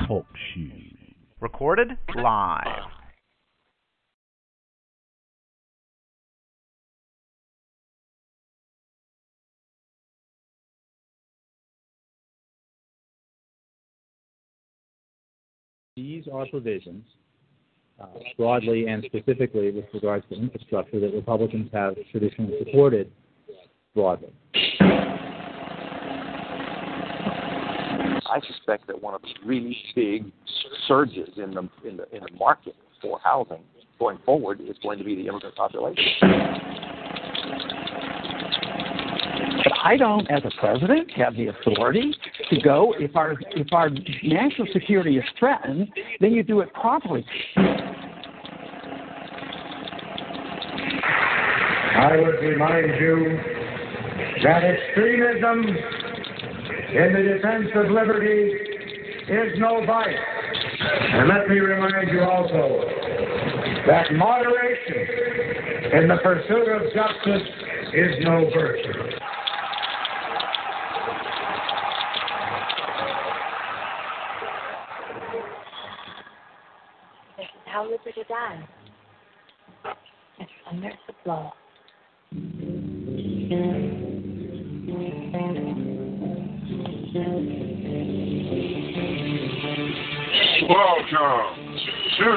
Talk Show. Recorded live. These are provisions, broadly and specifically with regards to infrastructure, that Republicans have traditionally supported broadly. I suspect that one of the really big surges in the market for housing going forward is going to be the immigrant population. But I don't, as a president, have the authority to go. If our national security is threatened, then you do it properly. I would remind you that extremism in the defense of liberty is no vice. And let me remind you also that moderation in the pursuit of justice is no virtue. This is how liberty dies. It's under the law. Welcome to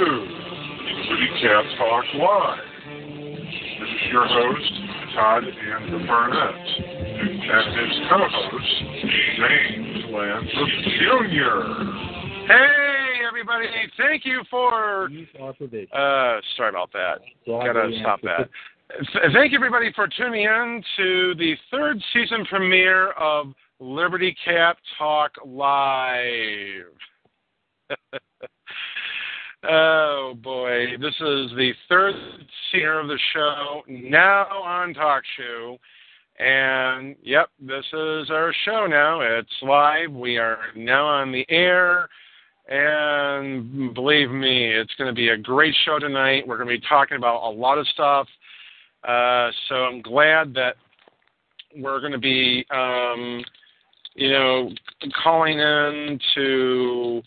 Liberty Cat Talk Live. This is your host, Todd and the Barnett, and his co-host, James Lanford Jr. Hey, everybody. Thank you for... sorry about that. Gotta stop that. Thank you, everybody, for tuning in to the third season premiere of Liberty Cat Talk Live. Oh, boy. This is the third season of the show, now on Talk Show. And, yep, this is our show now. It's live. We are now on the air. And believe me, it's going to be a great show tonight. We're going to be talking about a lot of stuff. So I'm glad that we're going to be, calling in to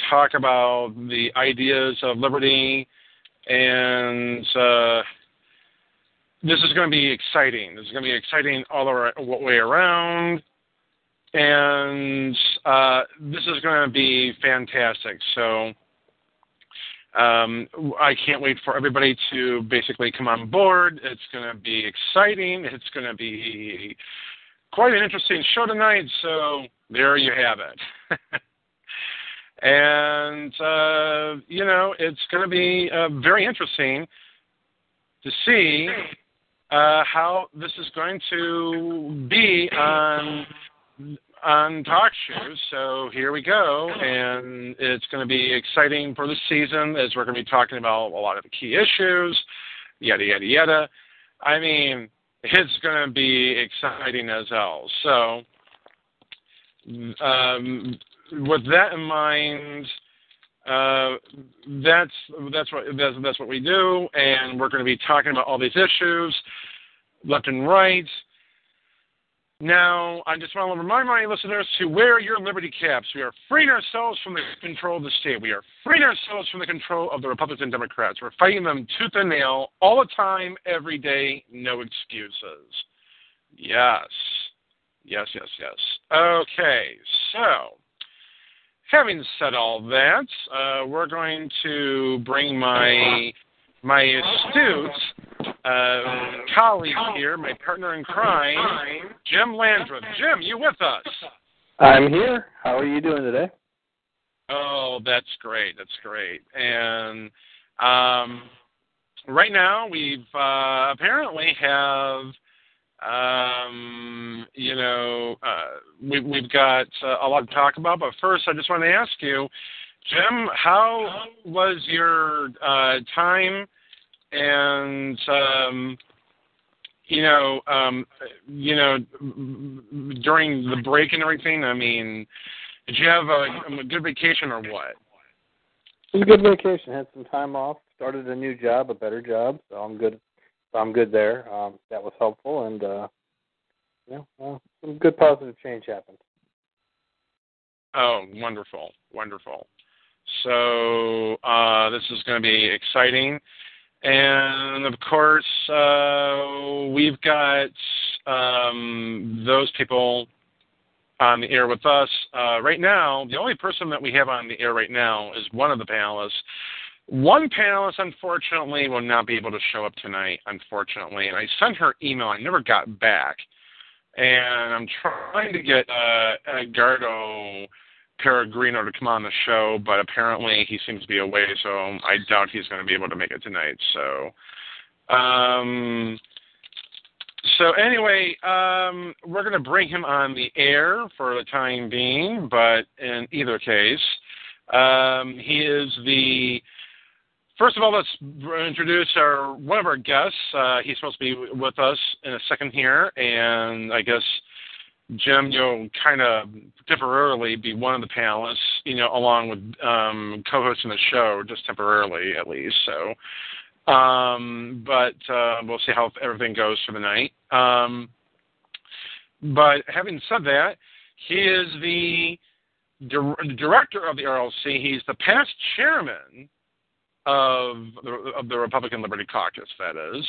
talk about the ideas of liberty, and this is going to be exciting. This is going to be exciting all the way around, and this is going to be fantastic. So I can't wait for everybody to basically come on board. It's going to be exciting. It's going to be quite an interesting show tonight, so there you have it. And, it's going to be very interesting to see how this is going to be on Talk Shows. So here we go, and it's going to be exciting for the season as we're going to be talking about a lot of the key issues, yada, yada, yada. I mean, it's going to be exciting as hell. So, with that in mind, that's what we do, and we're going to be talking about all these issues, left and right. Now, I just want to remind my listeners to wear your liberty caps. We are freeing ourselves from the control of the state. We are freeing ourselves from the control of the Republicans and Democrats. We're fighting them tooth and nail all the time, every day, no excuses. Yes. Yes, yes, yes. Okay, so having said all that, we're going to bring my astute colleague here, my partner in crime, Jim Landreth. Jim, you with us? I'm here. How are you doing today? Oh, that's great. That's great. And right now we've apparently have we've got a lot to talk about, but first I just want to ask you, Jim, how was your time and during the break and everything? I mean, did you have a good vacation or what? It was a good vacation. Had some time off. Started a new job, a better job, so I'm good. I'm good there. That was helpful, and some good positive change happened. Oh, wonderful, wonderful. So this is going to be exciting. And, of course, we've got those people on the air with us. Right now, the only person that we have on the air right now is one of the panelists. One panelist, unfortunately, will not be able to show up tonight, unfortunately. And I sent her email. I never got back. And I'm trying to get Edgardo Peregrino to come on the show, but apparently he seems to be away, so I doubt he's going to be able to make it tonight. So, anyway, we're going to bring him on the air for the time being, but in either case, he is the... First of all, let's introduce one of our guests. He's supposed to be with us in a second here, and I guess, Jim, you'll kind of temporarily be one of the panelists, along with co-hosting the show, just temporarily at least. So, but we'll see how everything goes for the night. But having said that, he is the director of the RLC. He's the past chairman of the Republican Liberty Caucus, that is.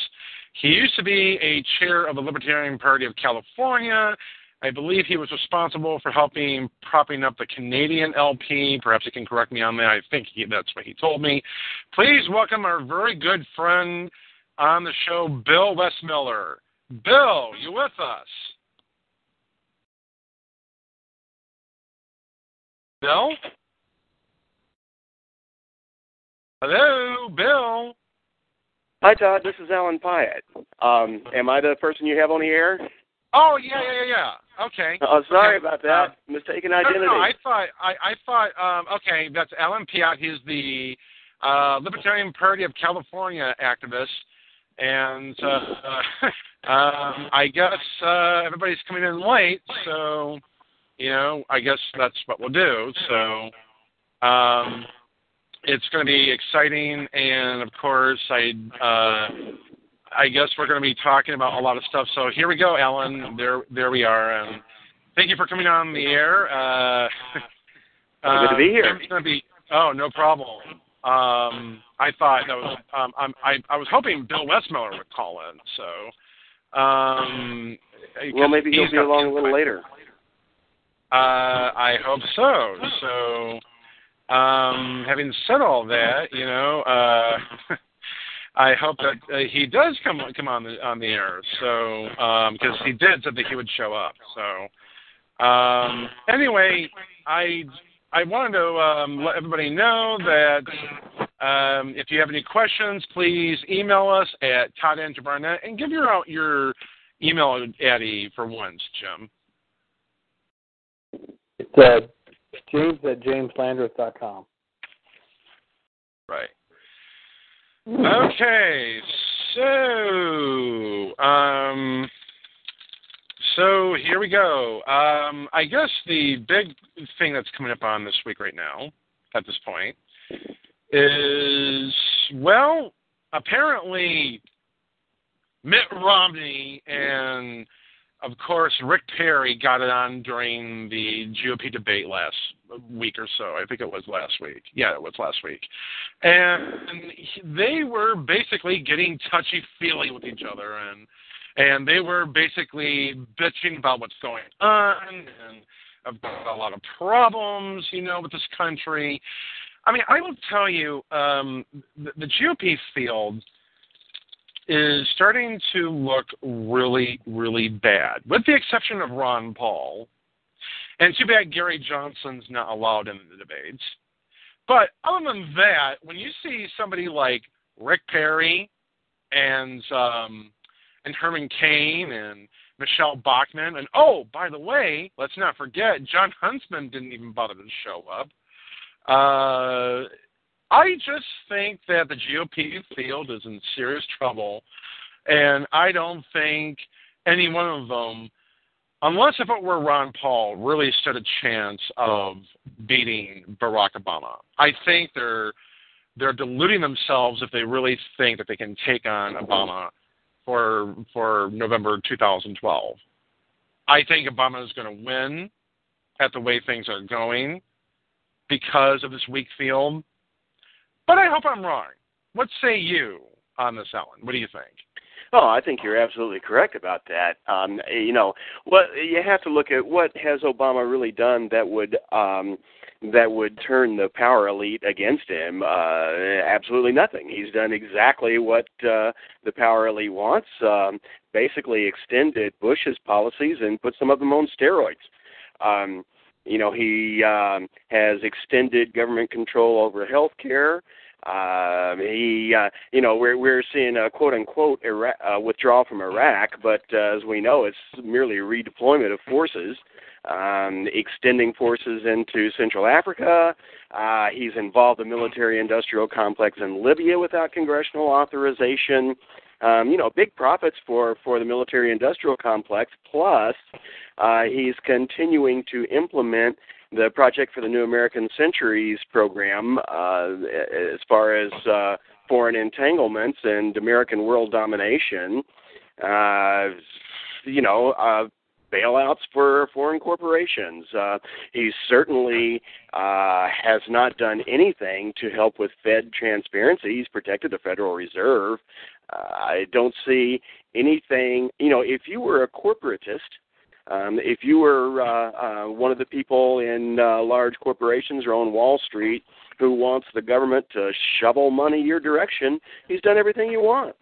He used to be a chair of the Libertarian Party of California. I believe he was responsible for propping up the Canadian LP. Perhaps he can correct me on that. I think that's what he told me. Please welcome our very good friend on the show, Bill Westmiller. Bill, you with us? Bill? Hello, Bill. Hi, Todd. This is Alan Pyeatt. Am I the person you have on the air? Oh, yeah. Okay. Oh, sorry about that. Mistaken identity. No, I thought. Okay, that's Alan Pyeatt. He's the Libertarian Party of California activist, and I guess everybody's coming in late, so I guess that's what we'll do. So. It's going to be exciting, and of course, I guess we're going to be talking about a lot of stuff. So here we go, Alan. There we are. And thank you for coming on the air. Good to be here. Oh, no problem. I thought that was. I was hoping Bill Westmiller would call in. So. Well, maybe he'll be along a little later. I hope so. So. Having said all that, I hope that he does come on the air. So, because he did said that he would show up. So, anyway, I wanted to let everybody know that if you have any questions, please email us at todd@barnett and give your email addy for once, Jim. It's James@jameslandreth.com. Right. Okay, so here we go. I guess the big thing that's coming up on this week right now, at this point, is, well, apparently Mitt Romney and, of course, Rick Perry got it on during the GOP debate last week or so. I think it was last week. Yeah, it was last week. And they were basically getting touchy-feely with each other, and they were basically bitching about what's going on and about a lot of problems, with this country. I mean, I will tell you, the GOP field is starting to look really, really bad, with the exception of Ron Paul. And too bad Gary Johnson's not allowed in the debates. But other than that, when you see somebody like Rick Perry and Herman Cain and Michele Bachmann, and oh, by the way, let's not forget, John Huntsman didn't even bother to show up. I just think that the GOP field is in serious trouble, and I don't think any one of them, unless if it were Ron Paul, really stood a chance of beating Barack Obama. I think they're deluding themselves if they really think that they can take on Obama for November 2012. I think Obama is going to win. at the way things are going because of this weak field. But I hope I'm wrong. What say you on this, Alan? What do you think? Oh, I think you're absolutely correct about that. What you have to look at, what has Obama really done that would turn the power elite against him? Absolutely nothing. He's done exactly what the power elite wants. Basically, extended Bush's policies and put some of them on steroids. He has extended government control over health care. We're seeing a quote-unquote withdrawal from Iraq, but as we know, it's merely a redeployment of forces, extending forces into Central Africa. He's involved the military-industrial complex in Libya without congressional authorization. Big profits for the military-industrial complex, plus he's continuing to implement the Project for the New American Centuries program as far as foreign entanglements and American world domination, bailouts for foreign corporations. He certainly has not done anything to help with Fed transparency. He's protected the Federal Reserve. I don't see anything, if you were a corporatist, if you were one of the people in large corporations or on Wall Street who wants the government to shovel money your direction, he's done everything you want.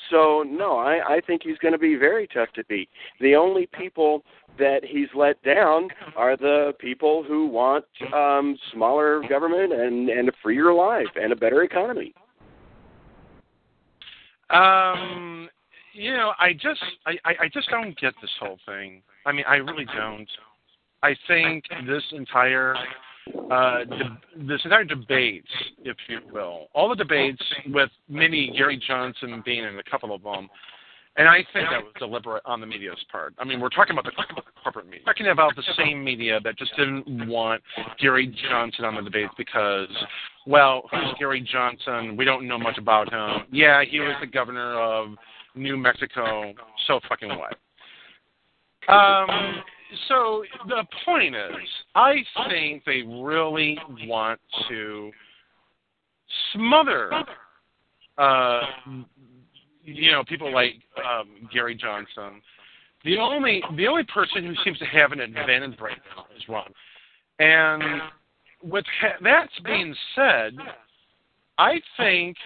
So, no, I think he's going to be very tough to beat. The only people that he's let down are the people who want smaller government and a freer life and a better economy. I just don't get this whole thing. I mean, I really don't. I think this entire debate, if you will, all the debates with maybe Gary Johnson being in a couple of them, and I think that was deliberate on the media's part. I mean, we're talking about the corporate media. We're talking about the same media that just didn't want Gary Johnson on the debates because, well, who's Gary Johnson? We don't know much about him. Yeah, he was the governor of New Mexico. So fucking what? So the point is, I think they really want to smother, people like Gary Johnson. The only person who seems to have an advantage right now is Ron. And with that being said, I think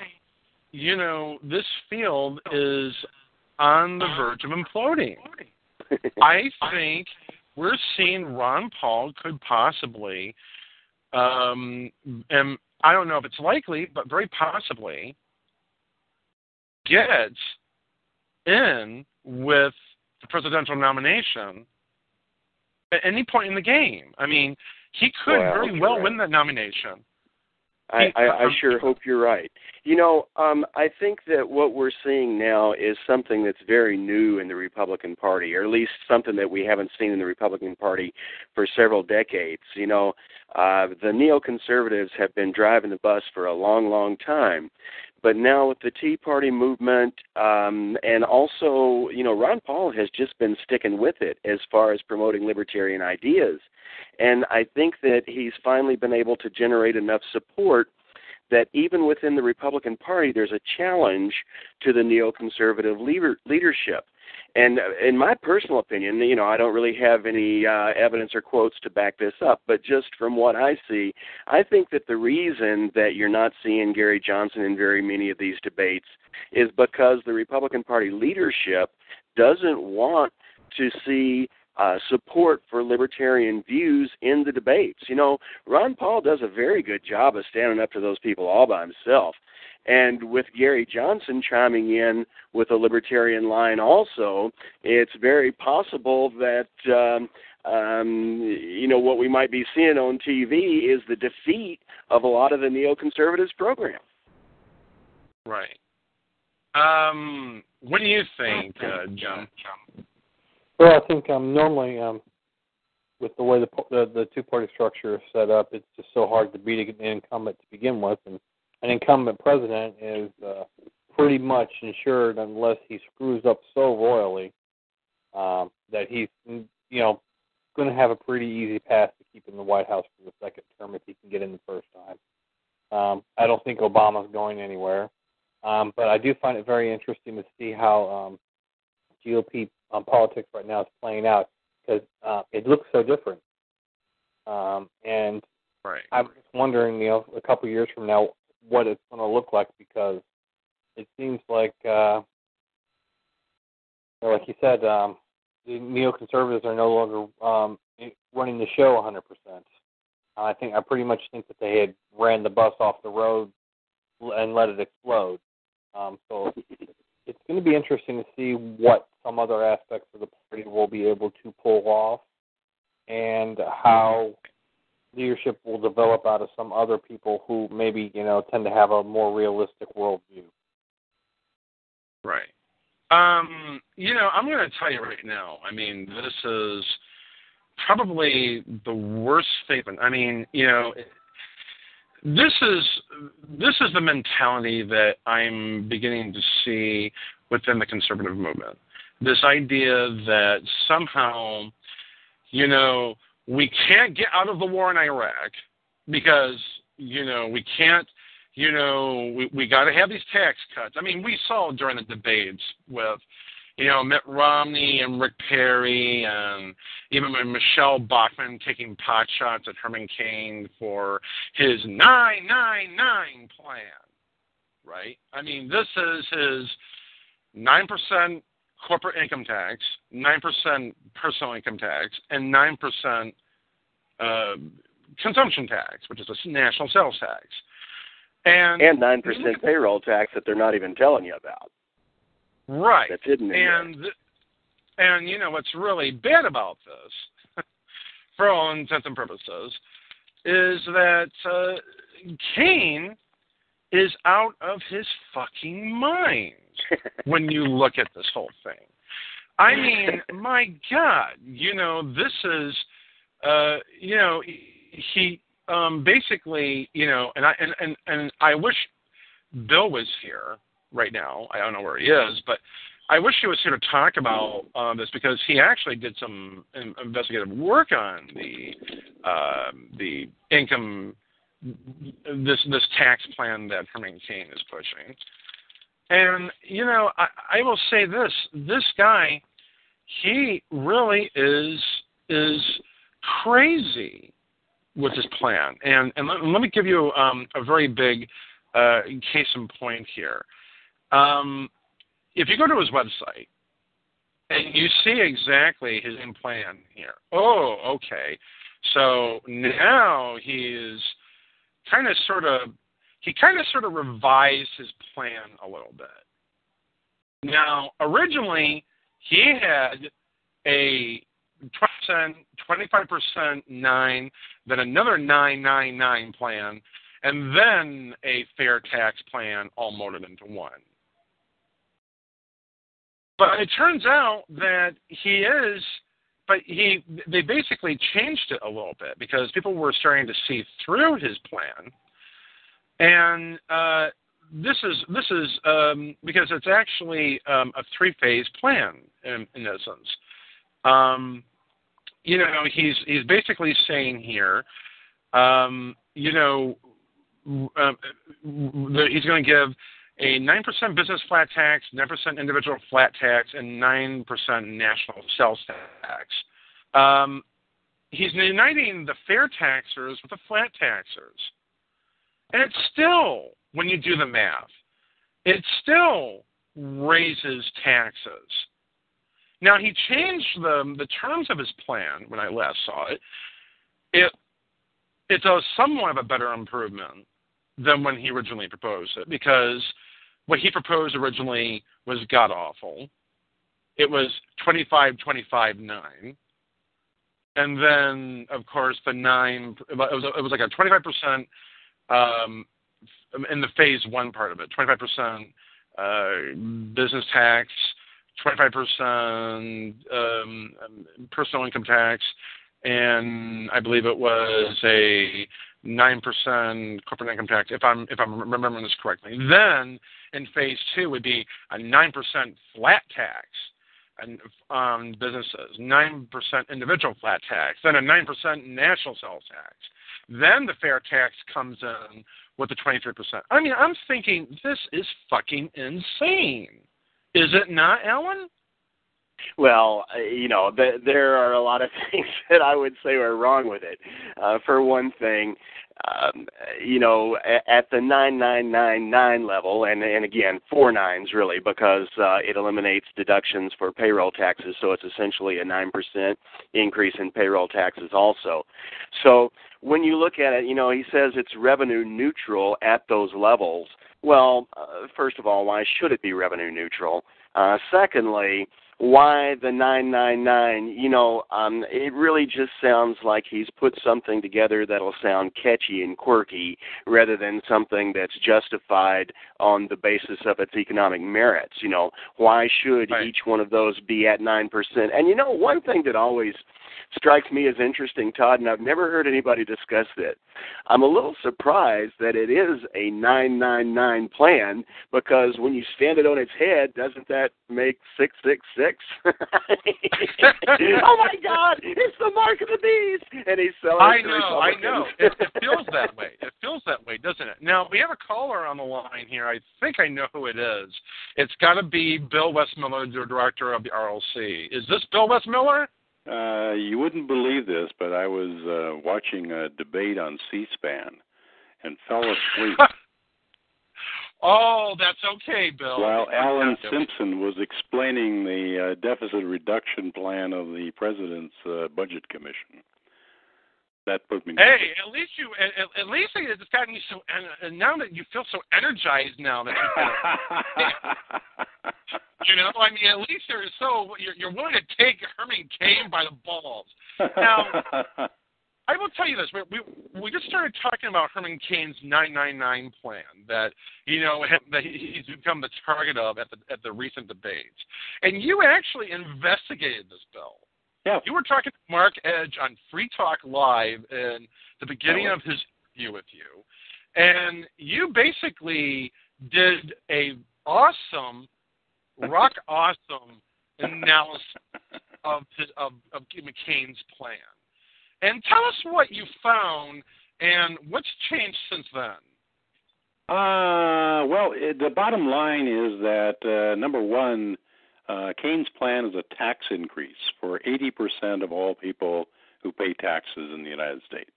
this field is on the verge of imploding. I think we're seeing Ron Paul could possibly, and I don't know if it's likely, but very possibly, get in with the presidential nomination at any point in the game. I mean, he could very well win that nomination. I sure hope you're right. I think that what we're seeing now is something that's very new in the Republican Party, or at least something that we haven't seen in the Republican Party for several decades. The neoconservatives have been driving the bus for a long, long time. But now with the Tea Party movement, and also, Ron Paul has just been sticking with it as far as promoting libertarian ideas. And I think that he's finally been able to generate enough support that even within the Republican Party, there's a challenge to the neoconservative leadership. And in my personal opinion, I don't really have any evidence or quotes to back this up, but just from what I see, I think that the reason that you're not seeing Gary Johnson in very many of these debates is because the Republican Party leadership doesn't want to see support for libertarian views in the debates. Ron Paul does a very good job of standing up to those people all by himself. And with Gary Johnson chiming in with a libertarian line also, it's very possible that, what we might be seeing on TV is the defeat of a lot of the neoconservatives' program. Right. What do you think, John? Well, I think normally with the way the two-party structure is set up, it's just so hard to beat an incumbent to begin with, and an incumbent president is pretty much ensured, unless he screws up so royally, that he's going to have a pretty easy path to keep in the White House for the second term if he can get in the first time. I don't think Obama's going anywhere, but I do find it very interesting to see how GOP politics right now is playing out, because it looks so different. And right. I'm just wondering, a couple of years from now, what it's going to look like, because it seems like, like you said, the neoconservatives are no longer running the show 100%. I pretty much think that they had ran the bus off the road and let it explode. So it's going to be interesting to see what some other aspects of the party will be able to pull off, and how leadership will develop out of some other people who maybe, tend to have a more realistic worldview. Right. I'm going to tell you right now, this is probably the worst statement. This is the mentality that I'm beginning to see within the conservative movement. This idea that somehow, we can't get out of the war in Iraq because, we can't, we got to have these tax cuts. We saw during the debates with, Mitt Romney and Rick Perry, and even Michele Bachmann taking pot shots at Herman Cain for his 999 plan, right? This is his 9% corporate income tax, 9% personal income tax, and 9% consumption tax, which is a national sales tax. And 9% payroll tax that they're not even telling you about. Right. That's hidden in there. And what's really bad about this, for all intents and purposes, is that Cain is out of his fucking mind when you look at this whole thing. My God, this is, he basically, and I wish Bill was here right now. I don't know where he is, but I wish he was here to talk about this, because he actually did some investigative work on the income, this tax plan that Herman Cain is pushing. And I will say this guy, he really is crazy with his plan. And let me give you a very big case in point here. If you go to his website and you see exactly his plan here, okay. So now he kind of sort of revised his plan a little bit. Now, originally he had a 20%, 25% 9, then another 999 plan, and then a fair tax plan all molded into one. But it turns out that they basically changed it a little bit, because people were starting to see through his plan. And this is because it's actually a 3-phase plan in essence. He's basically saying here, he's going to give a 9% business flat tax, 9% individual flat tax, and 9% national sales tax. He's uniting the fair taxers with the flat taxers. And it's still, when you do the math, it still raises taxes. Now, he changed the terms of his plan when I last saw it. It does somewhat of a better improvement than when he originally proposed it, because what he proposed originally was god-awful. It was 25-25-9. And then, of course, the 9, it was like a 25% in the phase 1 part of it, 25% business tax, 25% personal income tax, and I believe it was a 9% corporate income tax, if I'm remembering this correctly. Then in phase 2 would be a 9% flat tax, businesses, 9% individual flat tax, then a 9% national sales tax. Then the fair tax comes in with the 23%. I mean, I'm thinking this is fucking insane. Is it not, Alan? Well, there are a lot of things that I would say are wrong with it. For one thing, at the 9999 level, and again, 4 nines really, because it eliminates deductions for payroll taxes, so it's essentially a 9% increase in payroll taxes also. So when you look at it, he says it's revenue neutral at those levels. Well, first of all, why should it be revenue neutral? Secondly, why the 999? It really just sounds like he's put something together that'll sound catchy and quirky rather than something that's justified on the basis of its economic merits. Why should each one of those be at 9%? And one thing that always strikes me as interesting, Todd, and I've never heard anybody discuss this. I'm a little surprised that it is a 999 plan, because when you stand it on its head, doesn't that make 666? Oh my God, it's the mark of the beast, and he's selling. I know. It feels that way. It feels that way, doesn't it? Now we have a caller on the line here. I think I know who it is. It's got to be Bill Westmiller, the director of the RLC. Is this Bill Westmiller? You wouldn't believe this, but I was watching a debate on C-SPAN and fell asleep. Oh, that's okay, Bill. While Alan Simpson was explaining the deficit reduction plan of the President's Budget Commission. That put me. Hey, at least it's gotten you so. And now that you feel so energized now that at least you're willing to take Herman Cain by the balls. Now, I will tell you this: we just started talking about Herman Cain's 999 plan that that he's become the target of at the recent debates, and you actually investigated this bill. Yeah. You were talking to Mark Edge on Free Talk Live in the beginning of his interview with you, and you basically did a rock awesome analysis of McCain's plan. And tell us what you found and what's changed since then. The bottom line is that, number one, Cain's plan is a tax increase for 80% of all people who pay taxes in the United States.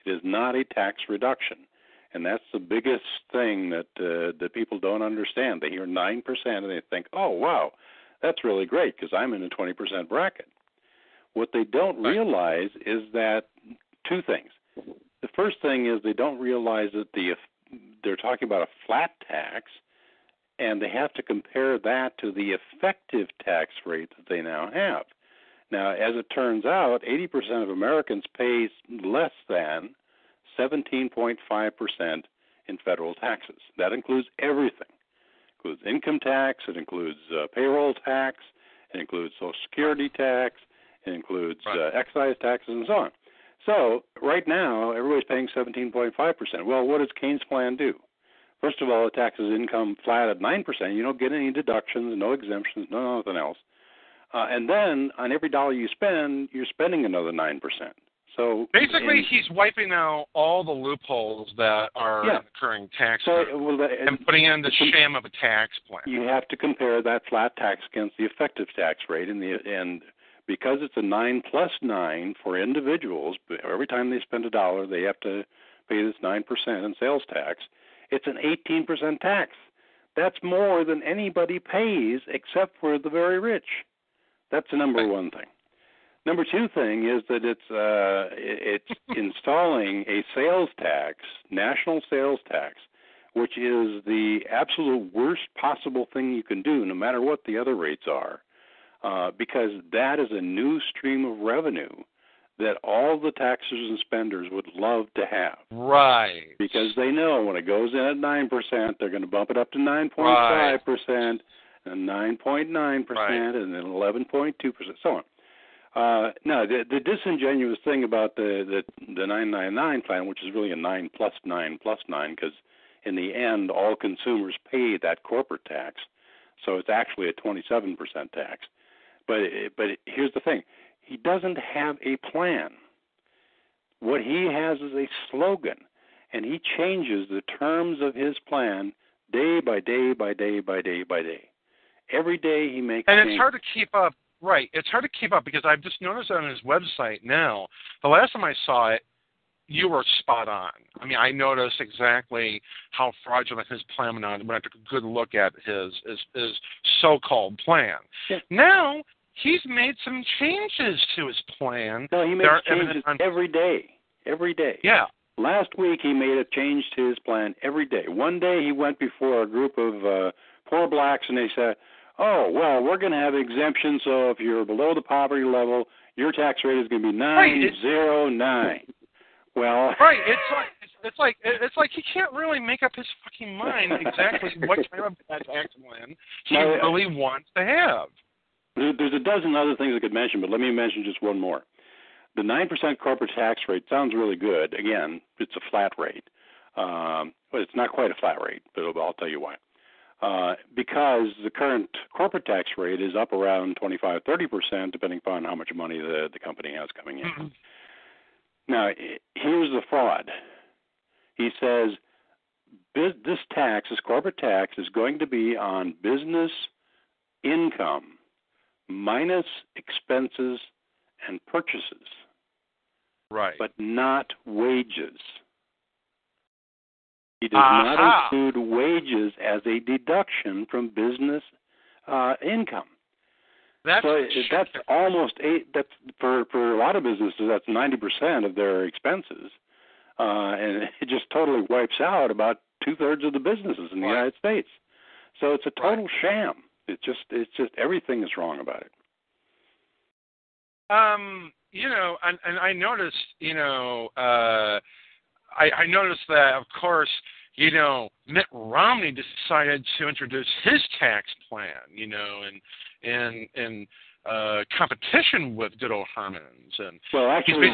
It is not a tax reduction, and that's the biggest thing that people don't understand. They hear 9% and they think, oh, wow, that's really great because I'm in a 20% bracket. What they don't realize is that two things. The first thing is they don't realize that they're talking about a flat tax, and they have to compare that to the effective tax rate that they now have. Now, as it turns out, 80% of Americans pay less than 17.5% in federal taxes. That includes everything. It includes income tax, it includes payroll tax, it includes Social Security tax, it includes excise taxes, and so on. So right now, everybody's paying 17.5%. Well, what does Cain's plan do? First of all, it taxes income flat at 9%. You don't get any deductions, no exemptions, nothing else. And then on every dollar you spend, you're spending another 9%. So basically, he's wiping out all the loopholes that are in the current tax and putting in the sham of a tax plan. You have to compare that flat tax against the effective tax rate, and because it's a 9 plus 9 for individuals, every time they spend a dollar, they have to pay this 9% in sales tax. It's an 18% tax. That's more than anybody pays except for the very rich. That's the number one thing. Number two thing is that it's installing a sales tax, national sales tax, which is the absolute worst possible thing you can do, no matter what the other rates are, because that is a new stream of revenue that all the taxers and spenders would love to have. Right. Because they know when it goes in at 9%, they're going to bump it up to 9.5%, and 9.9%, and then 11.2%, so on. Now, the disingenuous thing about the 999 plan, which is really a 9 plus 9 plus 9, because in the end, all consumers pay that corporate tax, so it's actually a 27% tax. But here's the thing. He doesn't have a plan. What he has is a slogan, and he changes the terms of his plan day by day by day by day by day. Every day he makes And changes. it's hard to keep up. Right. It's hard to keep up because I've just noticed on his website now. The last time I saw it, you were spot on. I mean, I noticed exactly how fraudulent his plan was when I took a good look at his so-called plan. Yeah. Now, he's made some changes to his plan. No, he makes changes every day. Every day. Yeah. Last week he made a change to his plan every day. One day he went before a group of poor blacks and they said, oh, well, we're going to have exemptions, so if you're below the poverty level, your tax rate is going to be 909. Well, right. It's like he can't really make up his fucking mind exactly what kind of tax plan he really wants to have. There's a dozen other things I could mention, but let me mention just one more. The 9% corporate tax rate sounds really good. Again, it's a flat rate. But it's not quite a flat rate, but I'll tell you why. Because the current corporate tax rate is up around 25-30%, depending upon how much money the company has coming in. Mm-hmm. Now, here's the fraud. He says this corporate tax, is going to be on business income minus expenses and purchases. Right. But not wages. He does not include wages as a deduction from business income. That's almost that's for a lot of businesses. That's 90% of their expenses, and it just totally wipes out about 2/3 of the businesses in the United States. So it's a total sham. It's just everything is wrong about it. And I noticed, I noticed that, of course, Mitt Romney decided to introduce his tax plan, in competition with good old Herman's. And well, actually,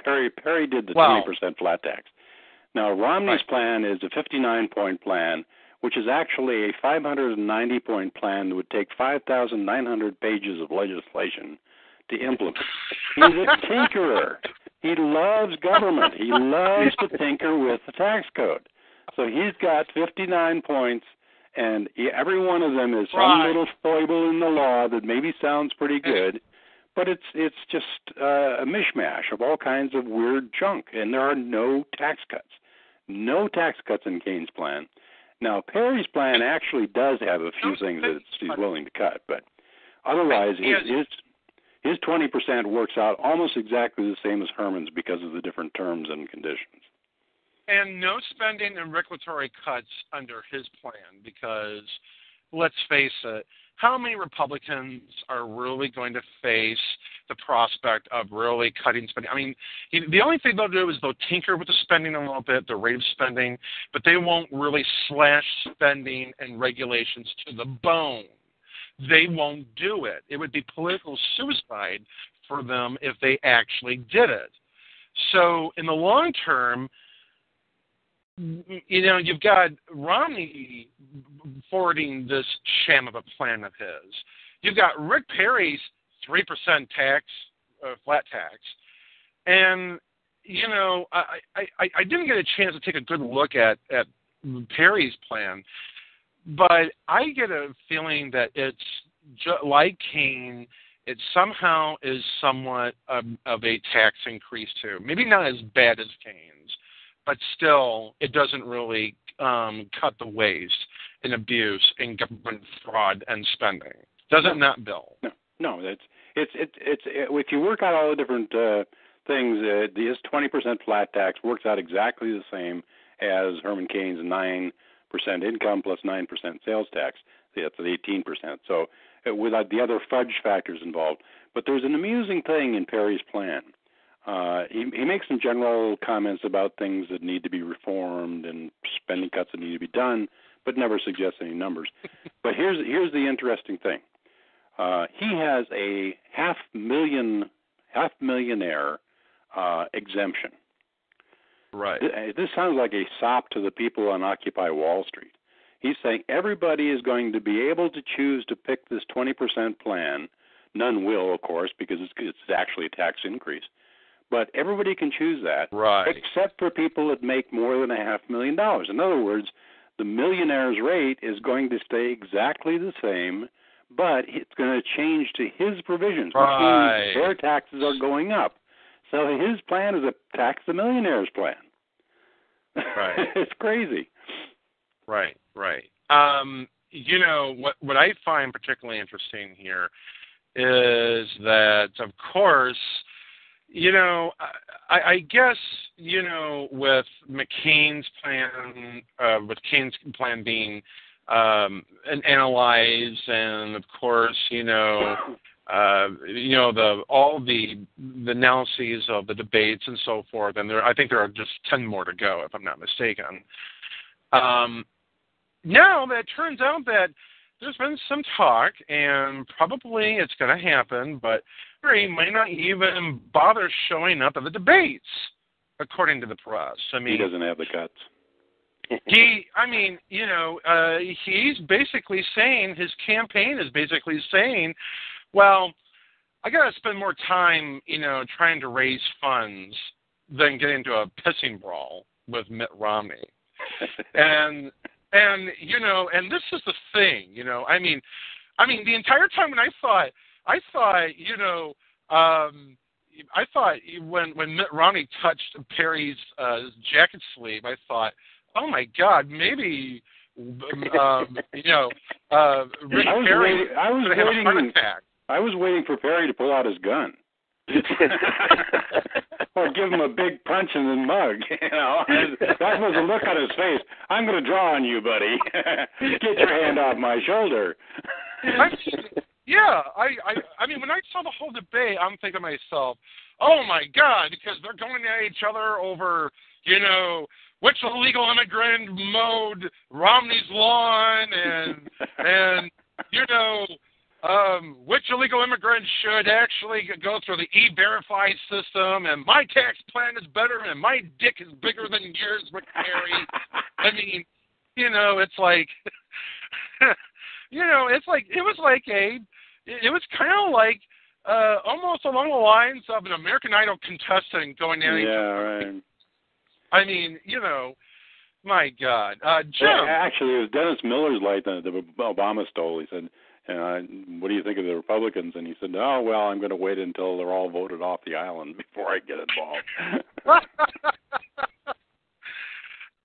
Perry did the 20% flat tax. Now, Romney's plan is a 59-point plan, which is actually a 590-point plan that would take 5,900 pages of legislation to implement. He's a tinkerer. He loves government. He loves to tinker with the tax code. So he's got 59 points, and every one of them is some little foible in the law that maybe sounds pretty good, but it's just a mishmash of all kinds of weird junk, and there are no tax cuts. No tax cuts in Cain's plan. Now, Perry's plan actually does have a few things that he's willing to cut, but otherwise his 20% works out almost exactly the same as Herman's because of the different terms and conditions. And no spending and regulatory cuts under his plan because, let's face it, how many Republicans are really going to face the prospect of really cutting spending? I mean, the only thing they'll do is they'll tinker with the spending a little bit, the rate of spending, but they won't really slash spending and regulations to the bone. They won't do it. It would be political suicide for them if they actually did it. So in the long term, you've got Romney forwarding this sham of a plan of his. You've got Rick Perry's 3% tax, flat tax. And, I didn't get a chance to take a good look at Perry's plan, but I get a feeling that it's like Cain, it somehow is somewhat of a tax increase too. Maybe not as bad as Cain's, but still it doesn't really cut the waste in abuse in government fraud and spending. Does it not, Bill? No. It's if you work out all the different things, this 20% flat tax works out exactly the same as Herman Cain's 9% income plus 9% sales tax. That's at 18%. So without the other fudge factors involved. But there's an amusing thing in Perry's plan. He makes some general comments about things that need to be reformed and spending cuts that need to be done, but never suggests any numbers. But here's the interesting thing. He has a half millionaire exemption. Right. This sounds like a sop to the people on Occupy Wall Street. He's saying everybody is going to be able to choose to pick this 20% plan. None will, of course, because it's actually a tax increase. But everybody can choose that, right, except for people that make more than $500,000. In other words, the millionaire's rate is going to stay exactly the same, but it's going to change to his provisions, which means their taxes are going up. So his plan is a tax the millionaire's plan. Right. It's crazy. Right. You know, what I find particularly interesting here is that, of course, you know, I guess, you know, with McCain's plan being analyzed, and of course, all the analyses of the debates and so forth, and I think there are just 10 more to go, if I'm not mistaken. Now that it turns out that there's been some talk, and probably it's going to happen, but he might not even bother showing up at the debates, according to the press. I mean, he doesn't have the guts. He's basically saying, his campaign is basically saying, well, I got to spend more time, trying to raise funds than get into a pissing brawl with Mitt Romney. And this is the thing, the entire time when I thought, when Mitt Romney touched Perry's jacket sleeve, I thought, oh my God, maybe, Rick Perry could have a heart attack. I was waiting for Perry to pull out his gun. Or give him a big punch in the mug, That was the look on his face. I'm going to draw on you, buddy. Get your hand off my shoulder. I mean, when I saw the whole debate, I'm thinking to myself, oh my God, because they're going at each other over, which illegal immigrant mowed Romney's lawn, and which illegal immigrant should actually go through the E-Verify system, and my tax plan is better, and my dick is bigger than yours, Rick Perry. I mean, it's like, it was kind of like almost along the lines of an American Idol contestant going at each other. Right. I mean, my God. Jim. Actually, it was Dennis Miller's light that Obama stole. He said, what do you think of the Republicans? And he said, oh, well, I'm going to wait until they're all voted off the island before I get involved.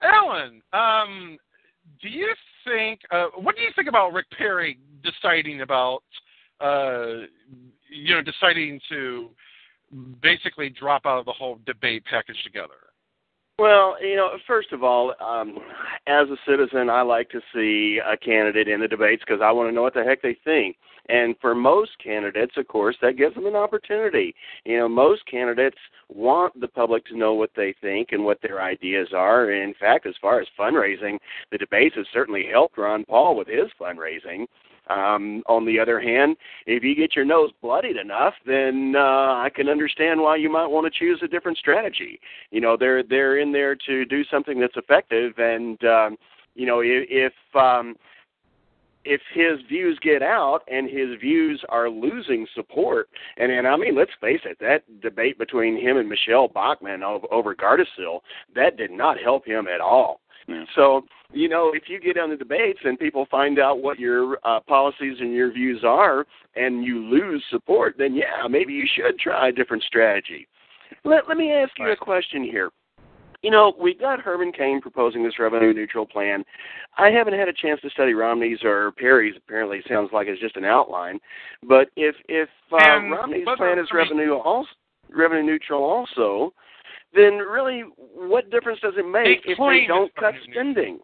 Alan, do you think, what do you think about Rick Perry deciding to basically drop out of the whole debate package together? Well, first of all, as a citizen, I like to see a candidate in the debates because I want to know what the heck they think. And for most candidates, of course, that gives them an opportunity. Most candidates want the public to know what they think and what their ideas are. And in fact, as far as fundraising, the debates have certainly helped Ron Paul with his fundraising. On the other hand, if you get your nose bloodied enough, then I can understand why you might want to choose a different strategy. They're in there to do something that's effective, and if his views get out and his views are losing support, and I mean, let's face it, that debate between him and Michele Bachmann over Gardasil, that did not help him at all. Yeah. So, if you get on the debates and people find out what your policies and your views are and you lose support, then, yeah, maybe you should try a different strategy. Let me ask you a question here. We've got Herman Cain proposing this revenue-neutral plan. I haven't had a chance to study Romney's or Perry's. Apparently, it sounds like it's just an outline. But if Romney's plan is revenue-neutral also, then really, what difference does it make if they don't cut spending?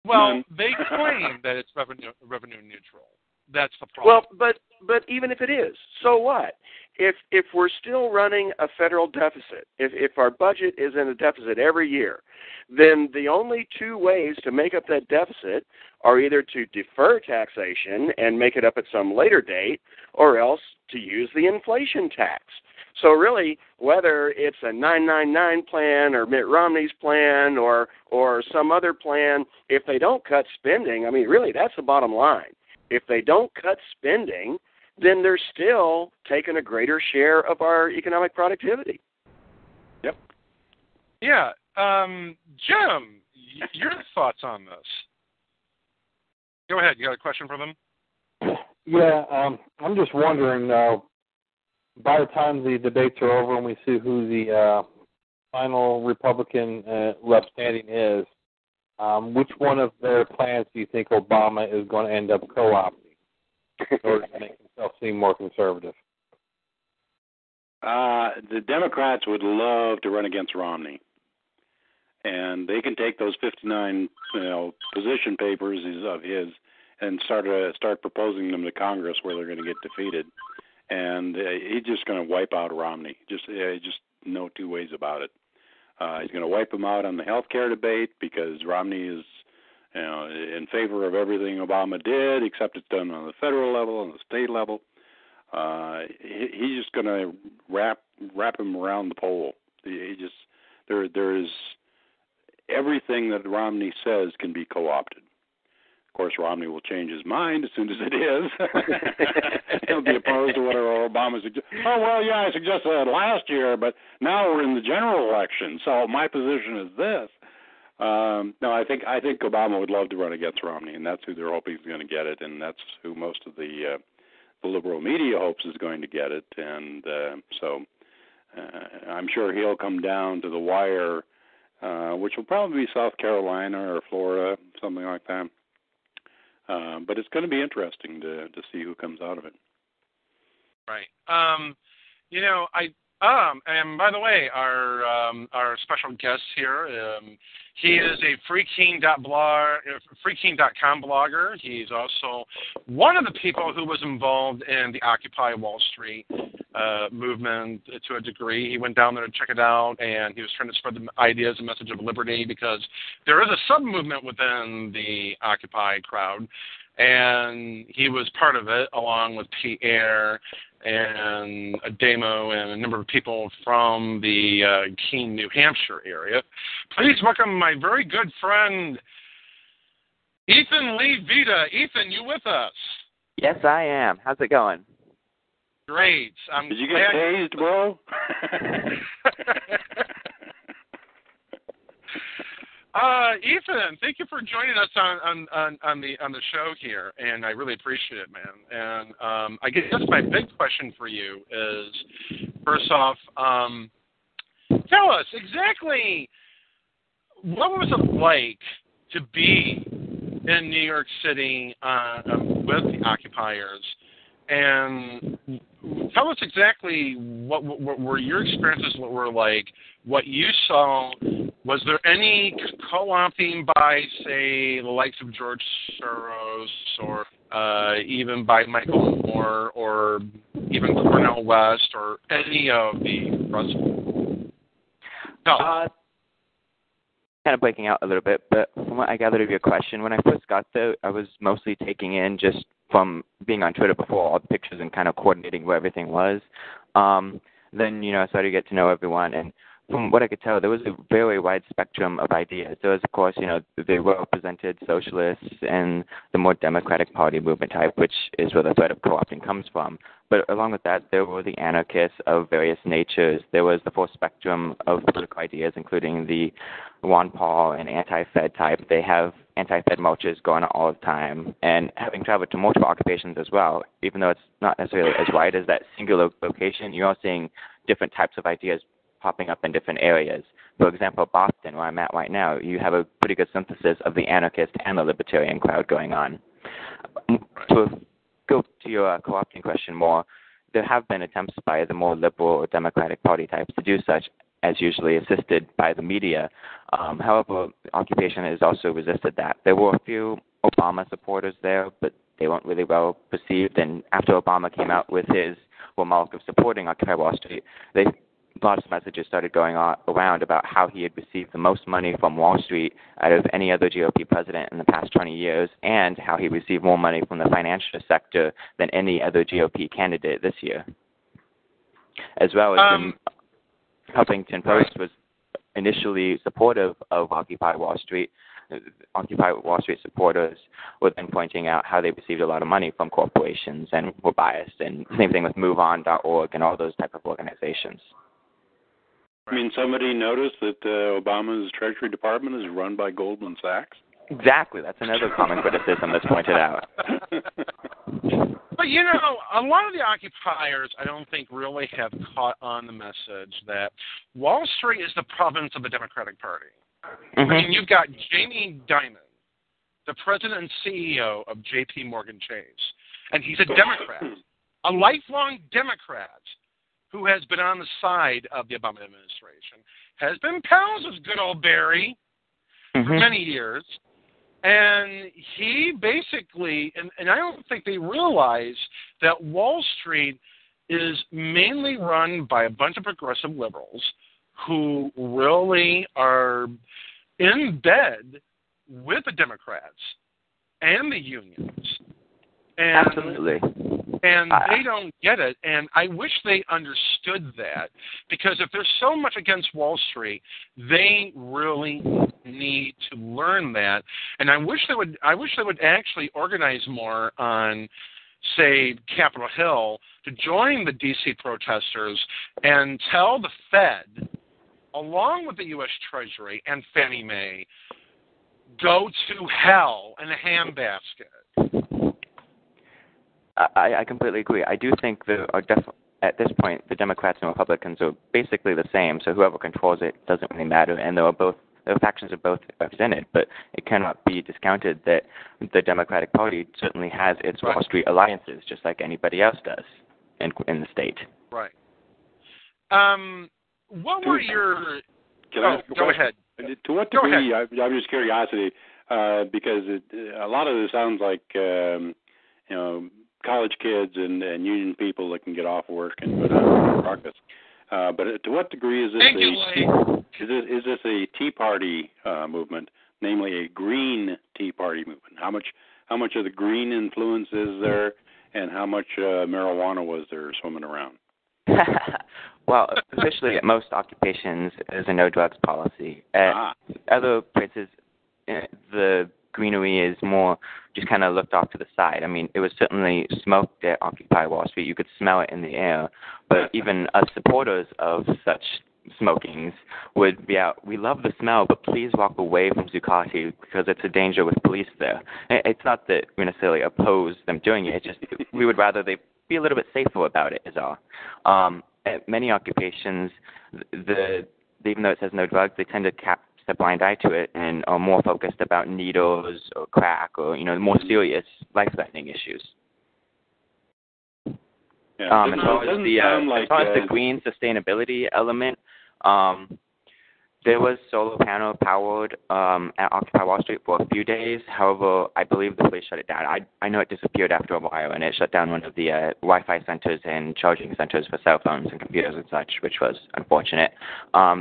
Well, they claim that it's revenue neutral. That's the problem. Well, but even if it is, so what? If we're still running a federal deficit, if our budget is in a deficit every year, then the only two ways to make up that deficit are either to defer taxation and make it up at some later date, or else to use the inflation tax. So really, whether it's a 999 plan or Mitt Romney's plan or some other plan, if they don't cut spending, I mean, really, that's the bottom line. If they don't cut spending, then they're still taking a greater share of our economic productivity. Yep. Yeah. Jim, your thoughts on this? Go ahead. You got a question for them? Yeah, I'm just wondering, by the time the debates are over and we see who the final Republican rep standing is, which one of their plans do you think Obama is going to end up co-opting in order to make himself seem more conservative? The Democrats would love to run against Romney, and they can take those 59, position papers of his and start proposing them to Congress where they're going to get defeated, and he's just going to wipe out Romney. Just no two ways about it. He's going to wipe him out on the health care debate because Romney is in favor of everything Obama did, except it's done on the federal level and the state level. He's just going to wrap him around the pole. There is everything that Romney says can be co-opted. Of course, Romney will change his mind as soon as it is. He'll be opposed to whatever Obama suggests. Oh, well, yeah, I suggested that last year, but now we're in the general election, so my position is this. No, I think Obama would love to run against Romney, and that's who they're hoping is going to get it, and that's who most of the liberal media hopes is going to get it. And so I'm sure he'll come down to the wire, which will probably be South Carolina or Florida, something like that. But it's going to be interesting to see who comes out of it. Right. And by the way, our special guest here, he is a freeking.com blogger. He's also one of the people who was involved in the Occupy Wall Street movement to a degree. He went down there to check it out, and he was trying to spread the ideas and message of liberty because there is a sub-movement within the Occupy crowd, and he was part of it along with Pierre and a demo and a number of people from the Keene, New Hampshire area. Please welcome my very good friend, Ethan Lee Vita. Ethan, you with us? Yes, I am. How's it going? Great. Did you get tased, bro? Ethan, thank you for joining us on the show here, and I really appreciate it, man. And I guess my big question for you is, first off, tell us exactly what was it like to be in New York City with the occupiers, and tell us exactly what were your experiences, what were like, what you saw. Was there any co-opting by, say, the likes of George Soros or even by Michael Moore or even Cornel West or any of the presidents? No. Kind of breaking out a little bit, but from what I gathered of your question, when I first got there, I was mostly taking in just from being on Twitter before all the pictures and kind of coordinating where everything was. Then, I started to get to know everyone, and from what I could tell, there was a very wide spectrum of ideas. There was, of course, the well-represented socialists and the more Democratic Party movement type, which is where the threat of co-opting comes from. But along with that, there were the anarchists of various natures. There was the full spectrum of political ideas, including the Ron Paul and anti-Fed type. They have anti-Fed marches going on all the time. And having traveled to multiple occupations as well, even though it's not necessarily as wide as that singular location, you're seeing different types of ideas popping up in different areas. For example, Boston, where I'm at right now, you have a pretty good synthesis of the anarchist and the libertarian crowd going on. To go to your co-opting question more, there have been attempts by the more liberal or Democratic Party types to do such, as usually assisted by the media. However, occupation has also resisted that. There were a few Obama supporters there, but they weren't really well perceived. And after Obama came out with his remark of supporting Occupy Wall Street, a lot of messages started going around about how he had received the most money from Wall Street out of any other GOP president in the past 20 years, and how he received more money from the financial sector than any other GOP candidate this year. as well as the Huffington Post was initially supportive of Occupy Wall Street. Occupy Wall Street supporters were then pointing out how they received a lot of money from corporations and were biased, and same thing with MoveOn.org and all those type of organizations. I mean, somebody noticed that Obama's Treasury Department is run by Goldman Sachs? Exactly. That's another common criticism that's pointed out. But, you know, a lot of the occupiers, I don't think, really have caught on the message that Wall Street is the province of the Democratic Party. Mm-hmm. I mean, you've got Jamie Dimon, the president and CEO of J.P. Morgan Chase, and he's a Democrat, a lifelong Democrat who has been on the side of the Obama administration, has been pals with good old Barry for many years. And he basically, and I don't think they realize that Wall Street is mainly run by a bunch of progressive liberals who really are in bed with the Democrats and the unions. And, absolutely. And they don't get it. And I wish they understood that, because if there's so much against Wall Street, they really need to learn that. And I wish they would actually organize more on, say, Capitol Hill to join the D.C. protesters and tell the Fed, along with the U.S. Treasury and Fannie Mae, go to hell in a handbasket. I completely agree. I do think at this point, the Democrats and Republicans are basically the same, so whoever controls it doesn't really matter, and the factions are both represented, but it cannot be discounted that the Democratic Party certainly has its Wall Street alliances, just like anybody else does in the state. Right. What were your... Go ahead. To what degree, I'm just curiosity, because a lot of this sounds like, college kids and union people that can get off work and go down to the Caucus. But to what degree is this a Tea Party movement, namely a Green Tea Party movement? How much of the green influence is there, and how much marijuana was there swimming around? Well, officially at most occupations, there's a no drugs policy. At other places, the greenery is more just kind of looked off to the side. I mean, it was certainly smoked at Occupy Wall Street. You could smell it in the air. But even us supporters of such smokings would be out, we love the smell, but please walk away from Zuccotti because it's a danger with police there. It's not that we necessarily oppose them doing it. It's just we would rather they be a little bit safer about it is all. At many occupations, even though it says no drugs, they tend to cap a blind eye to it and are more focused about needles or crack or more serious life-threatening issues. Yeah. As far as the green sustainability element, there was solar panel powered at Occupy Wall Street for a few days. However, I believe the police shut it down. I know it disappeared after a while, and it shut down one of the Wi-Fi centers and charging centers for cell phones and computers and such, which was unfortunate.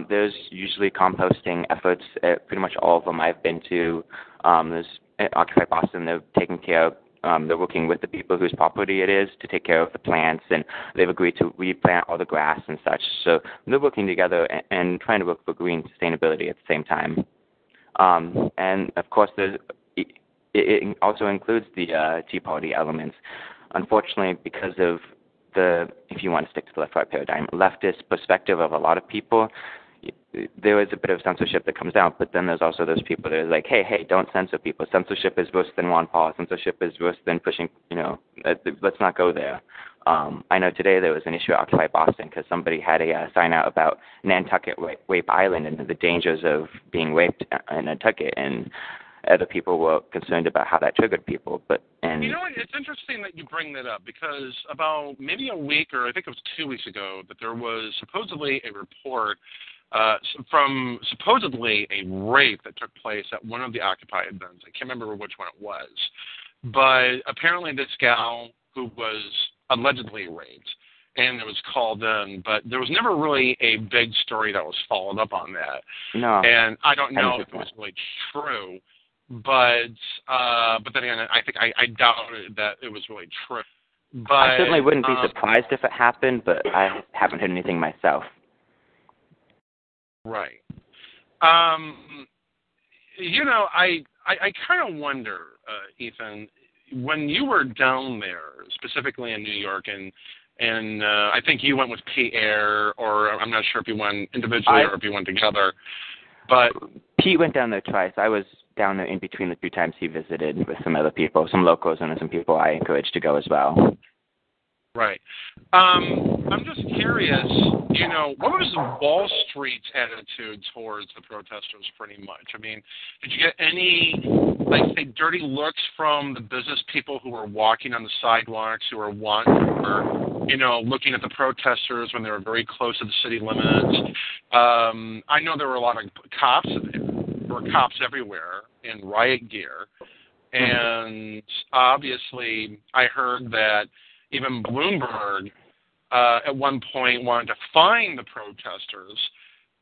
There's usually composting efforts at pretty much all of them I've been to. There's at Occupy Boston, they're taking care of they're working with the people whose property it is to take care of the plants, and they've agreed to replant all the grass and such. So they're working together and trying to work for green sustainability at the same time. And, of course, it also includes the Tea Party elements. Unfortunately, because of if you want to stick to the left-right paradigm, leftist perspective of a lot of people, there is a bit of censorship that comes out, but then there's also those people that are like, hey, don't censor people. Censorship is worse than Ron Paul. Censorship is worse than pushing, let's not go there. I know today there was an issue at Occupy Boston because somebody had a sign out about Nantucket Rape Island and the dangers of being raped in Nantucket, and other people were concerned about how that triggered people. It's interesting that you bring that up, because about maybe a week, or I think it was 2 weeks ago, that there was supposedly a report from supposedly a rape that took place at one of the Occupy events. I can't remember which one it was. But apparently this gal who was allegedly raped, and it was called in, but there was never really a big story that was followed up on that. No. And I don't know if it was really true, but then again, I think I doubt that it was really true. But I certainly wouldn't be surprised if it happened, but I haven't heard anything myself. Right. You know, I kind of wonder, Ethan, when you were down there, specifically in New York, and I think you went with Pierre, or I'm not sure if you went individually or if you went together. But Pete went down there twice. I was down there in between the 2 times he visited with some other people, some locals and some people I encouraged to go as well. Right. I'm just curious, you know, what was Wall Street's attitude towards the protesters pretty much? I mean, did you get any, like, say, dirty looks from the business people who were walking on the sidewalks, who were you know, looking at the protesters when they were very close to the city limits? I know there were a lot of cops. There were cops everywhere in riot gear. And obviously I heard that even Bloomberg at one point wanted to fine the protesters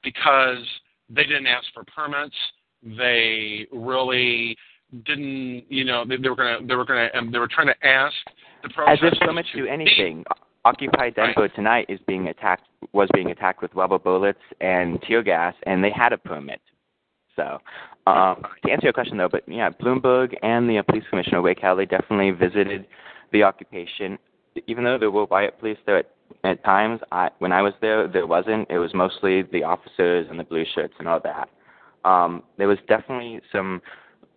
because they didn't ask for permits. They really didn't, you know, they were trying to ask the protesters. As if permits do anything. Occupy Denver tonight was being attacked with rubber bullets and tear gas, and they had a permit. So, to answer your question though, but yeah, Bloomberg and the police commissioner, Ray Kelly, definitely visited the occupation. Even though there were riot police there at times, when I was there wasn't. It was mostly the officers and the blue shirts and all that. There was definitely some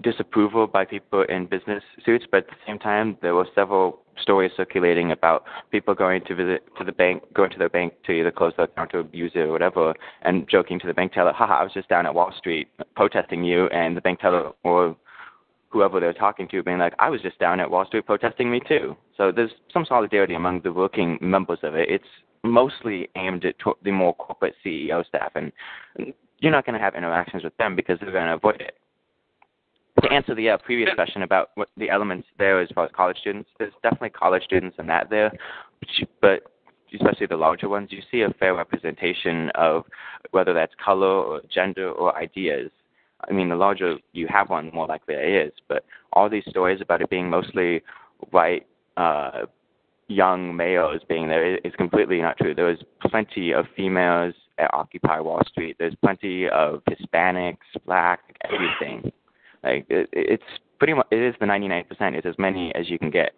disapproval by people in business suits, but at the same time, there were several stories circulating about people going to their bank to either close their account or abuse it or whatever, and joking to the bank teller, haha, I was just down at Wall Street protesting you, and the bank teller or whoever they're talking to being like, I was just down at Wall Street protesting me too. So there's some solidarity among the working members of it. It's mostly aimed at the more corporate CEO staff, and you're not going to have interactions with them because they're going to avoid it. To answer the previous question about what the elements there as far as college students, there's definitely college students and that there, but especially the larger ones, you see a fair representation of whether that's color or gender or ideas. I mean, the larger you have one, the more likely it is, but all these stories about it being mostly white, young males being there is completely not true. There was plenty of females at Occupy Wall Street. There's plenty of Hispanics, black, everything. Like it's pretty much, it is the 99%. It's as many as you can get.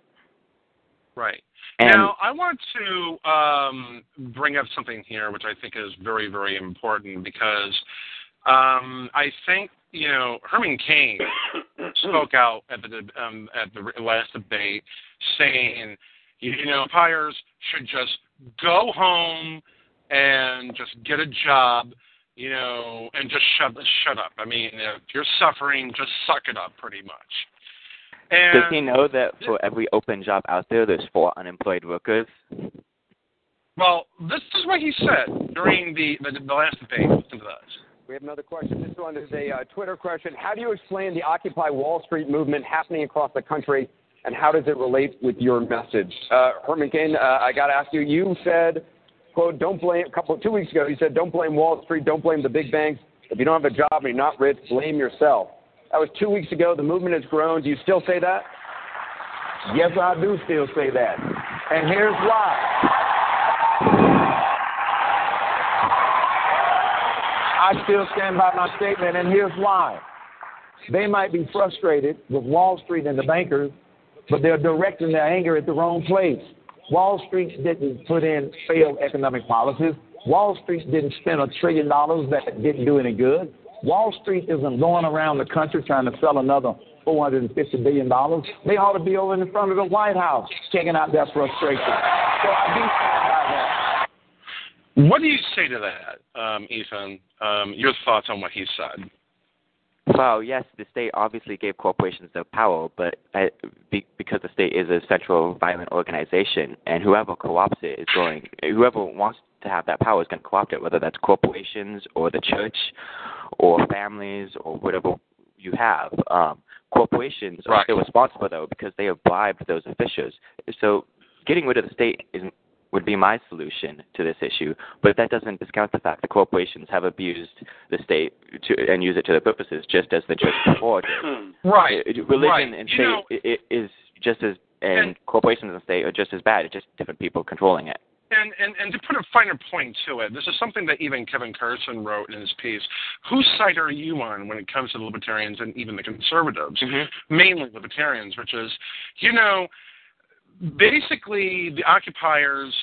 Right. And now, I want to bring up something here, which I think is very, very important, because I think, you know, Herman Cain spoke out at the last debate, saying, you know, umpires should just go home and just get a job, you know, and just shut up. I mean, if you're suffering, just suck it up, pretty much. And does he know that for every open job out there, there's 4 unemployed workers? Well, this is what he said during the last debate. Listen to this. We have another question. This one is a Twitter question. How do you explain the Occupy Wall Street movement happening across the country, and how does it relate with your message? Herman Cain, I got to ask you, you said, quote, 2 weeks ago, you said, don't blame Wall Street, don't blame the big banks. If you don't have a job and you're not rich, blame yourself. That was 2 weeks ago. The movement has grown. Do you still say that? Yes, I do still say that. And here's why. I still stand by my statement, and here's why. They might be frustrated with Wall Street and the bankers, but they're directing their anger at the wrong place. Wall Street didn't put in failed economic policies. Wall Street didn't spend $1 trillion that didn't do any good. Wall Street isn't going around the country trying to sell another $450 billion. They ought to be over in front of the White House checking out their frustration. So I do stand by that. What do you say to that, Ethan? Your thoughts on what he said? Well, yes, the state obviously gave corporations their power, but because the state is a central violent organization, and whoever co-opts it whoever wants to have that power is going to co-opt it, whether that's corporations or the church or families or whatever you have. Corporations are still responsible, though, because they have bribed those officials. So getting rid of the state would be my solution to this issue, but that doesn't discount the fact that corporations have abused the state and use it to their purposes, just as the church before did. Right. Religion and state is just as and corporations in the state are just as bad. It's just different people controlling it. And to put a finer point to it, this is something that even Kevin Carson wrote in his piece. Whose side are you on when it comes to the libertarians and even the conservatives, mainly libertarians, which is, basically the occupiers,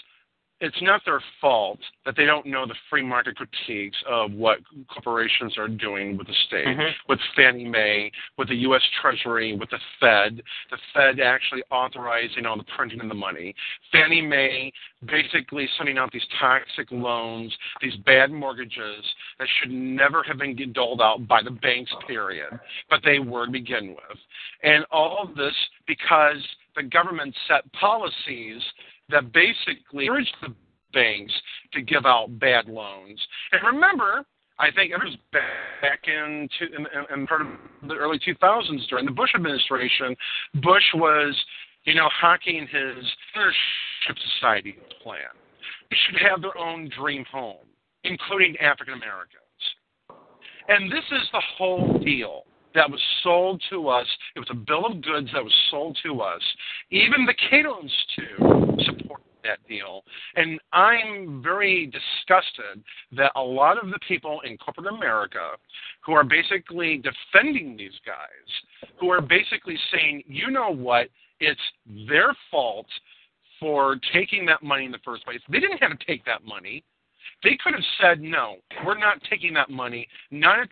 it's not their fault that they don't know the free market critiques of what corporations are doing with the state, with Fannie Mae, with the U.S. Treasury, with the Fed actually authorizing all the printing of the money, Fannie Mae basically sending out these toxic loans, these bad mortgages that should never have been doled out by the banks, period, but they were to begin with. And all of this because the government set policies that basically urged the banks to give out bad loans. And remember, I think it was back in part of the early 2000s during the Bush administration, Bush was, hawking his ownership society plan. They should have their own dream home, including African Americans. And this is the whole deal that was sold to us. It was a bill of goods that was sold to us. Even the Cato Institute supported that deal. And I'm very disgusted that a lot of the people in corporate America who are basically defending these guys, who are basically saying, you know what, it's their fault for taking that money in the first place. They didn't have to take that money. They could have said, no, we're not taking that money, not at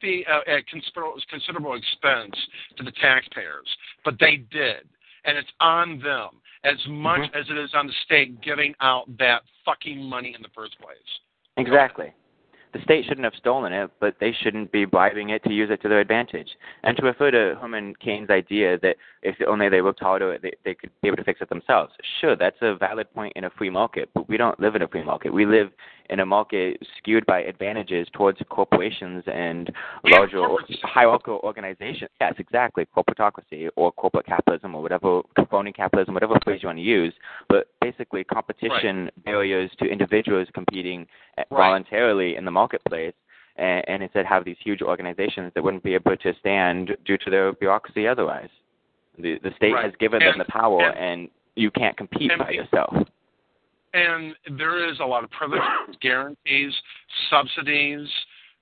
considerable expense to the taxpayers, but they did. And it's on them as much as it is on the state giving out that fucking money in the first place. Exactly. The state shouldn't have stolen it, but they shouldn't be bribing it to use it to their advantage. And to refer to Herman Cain's idea that if only they worked harder, they could be able to fix it themselves. Sure, that's a valid point in a free market, but we don't live in a free market. We live in a market skewed by advantages towards corporations and larger hierarchical organizations. Yes, exactly, corporatocracy or corporate capitalism or whatever, crony capitalism, whatever phrase you want to use. But basically competition barriers to individuals competing voluntarily in the marketplace, and instead have these huge organizations that wouldn't be able to stand due to their bureaucracy otherwise. The state has given them the power, and you can't compete by yourself. And there is a lot of privilege, guarantees, subsidies,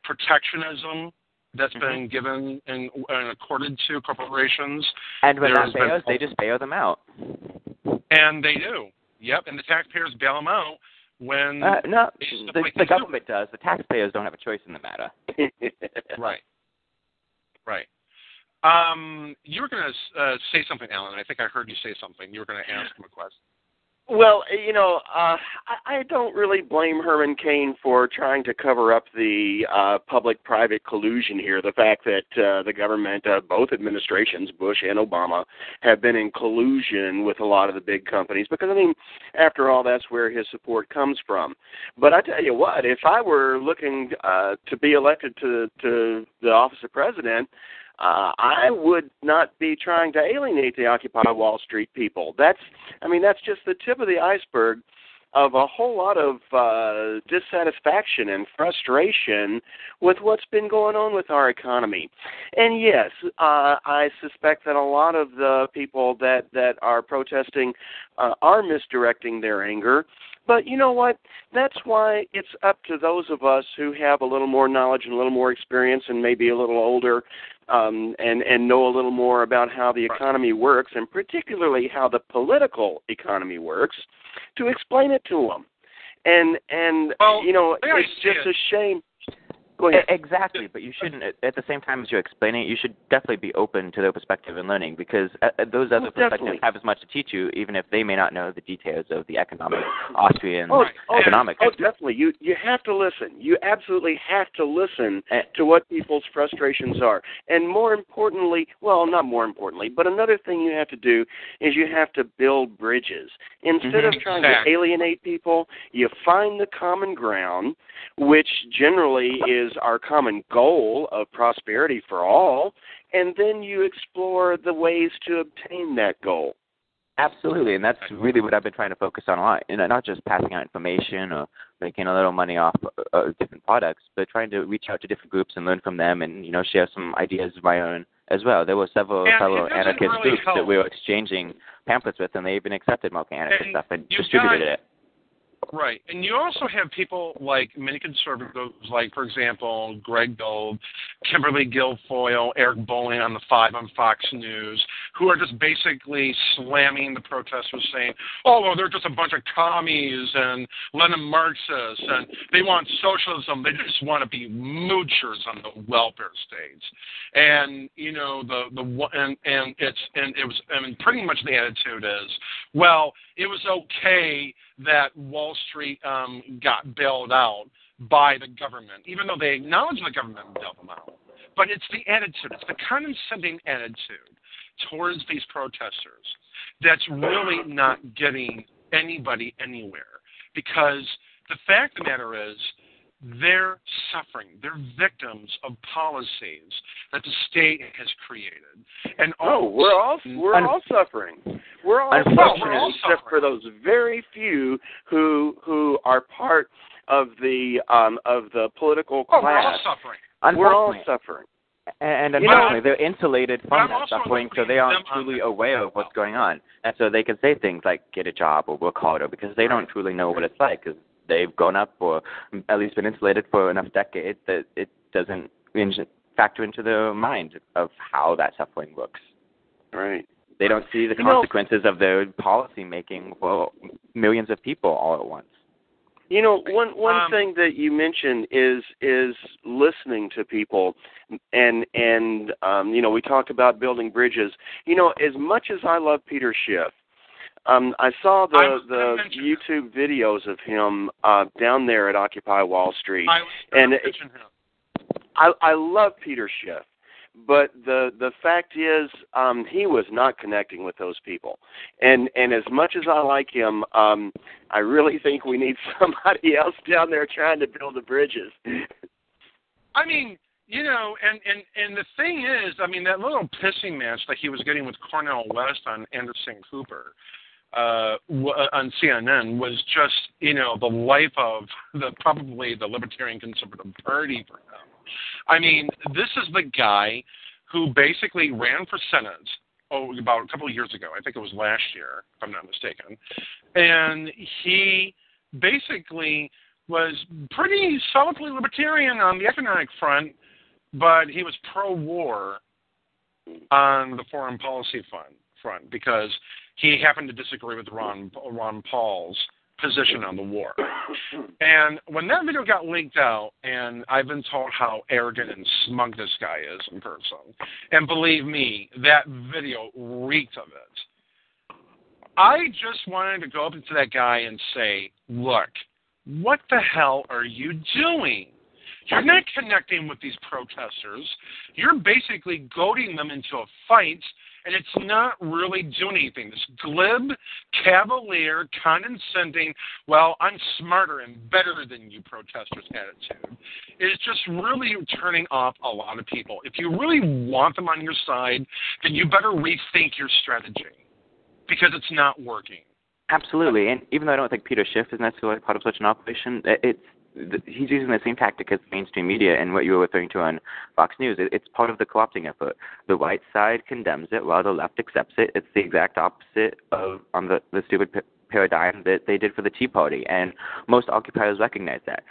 protectionism that's been given and accorded to corporations. And when that fails, they just bail them out. And they do. Yep, and the taxpayers bail them out when... no, the government does. The taxpayers don't have a choice in the matter. Right. You were going to say something, Alan. I think I heard you say something. You were going to ask him a question. Well, I don't really blame Herman Cain for trying to cover up the public-private collusion here. The fact that the government, both administrations, Bush and Obama, have been in collusion with a lot of the big companies. Because, after all, that's where his support comes from. But I tell you what, if I were looking to be elected to the office of president, I would not be trying to alienate the Occupy Wall Street people. That's just the tip of the iceberg of a whole lot of dissatisfaction and frustration with what's been going on with our economy. And yes, I suspect that a lot of the people that are protesting are misdirecting their anger. But you know what? That's why it's up to those of us who have a little more knowledge and a little more experience and maybe a little older and know a little more about how the economy works, and particularly how the political economy works, to explain it to them. And it's just a shame. Go ahead. Exactly, but you shouldn't, at the same time as you're explaining it, you should definitely be open to their perspective and learning, because those other perspectives have as much to teach you, even if they may not know the details of the economic, Austrian economics. Oh, definitely. You have to listen. You absolutely have to listen to what people's frustrations are. And more importantly, well, not more importantly, but another thing you have to do is you have to build bridges. Instead of trying to alienate people, you find the common ground, which generally is our common goal of prosperity for all, and then you explore the ways to obtain that goal. Absolutely, and that's really what I've been trying to focus on a lot. Not just passing out information or making a little money off different products, but trying to reach out to different groups and learn from them, and share some ideas of my own as well. There were several fellow anarchist groups that we were exchanging pamphlets with, and they even accepted multi-anarchist stuff and distributed it. Right. And you also have people like many conservatives, like, for example, Greg Gold, Kimberly Guilfoyle, Eric Bolling on the 5 on Fox News, who are just basically slamming the protesters, saying, oh, well, they're just a bunch of commies and Lenin Marxists, and they want socialism. They just want to be moochers on the welfare states. And, pretty much the attitude is, well, it was okay that Wall Street got bailed out by the government, even though they acknowledge the government bailed them out. But it's the attitude, it's the condescending attitude towards these protesters that's really not getting anybody anywhere. Because the fact of the matter is, they're suffering. They're victims of policies that the state has created. And we're all suffering. We're all suffering, except for those very few who are part of the political class. We're all suffering. We're all suffering. And unfortunately, they're insulated from that suffering, so they aren't truly aware of what's going on. And so they can say things like, get a job or work harder, because they don't truly know what it's like, because they've grown up or at least been insulated for enough decades that it doesn't factor into their mind of how that suffering works. Right. They don't see the consequences of their policy making for millions of people all at once. One thing that you mentioned is listening to people, and we talked about building bridges. As much as I love Peter Schiff, I saw the YouTube videos of him down there at Occupy Wall Street, I love Peter Schiff, but the fact is he was not connecting with those people, and as much as I like him, I really think we need somebody else down there trying to build the bridges. I mean, and the thing is, that little pissing match that he was getting with Cornel West on Anderson Cooper on CNN was just, the life of probably the Libertarian Conservative Party for him. This is the guy who basically ran for Senate about a couple of years ago. I think it was last year, if I'm not mistaken. And he basically was pretty solidly Libertarian on the economic front, but he was pro-war on the foreign policy front because he happened to disagree with Ron Paul's position on the war. And when that video got leaked out, and I've been told how arrogant and smug this guy is in person, and believe me, that video reeked of it. I just wanted to go up to that guy and say, look, what the hell are you doing? You're not connecting with these protesters. You're basically goading them into a fight, and it's not really doing anything. This glib, cavalier, condescending, well, I'm smarter and better than you protesters attitude is just really turning off a lot of people. If you really want them on your side, then you better rethink your strategy because it's not working. Absolutely, and even though I don't think Peter Schiff is necessarily part of such an operation, he's using the same tactic as mainstream media and what you were referring to on Fox News. It's part of the co-opting effort. The right side condemns it while the left accepts it. It's the exact opposite on the stupid paradigm that they did for the Tea Party, and most occupiers recognize that.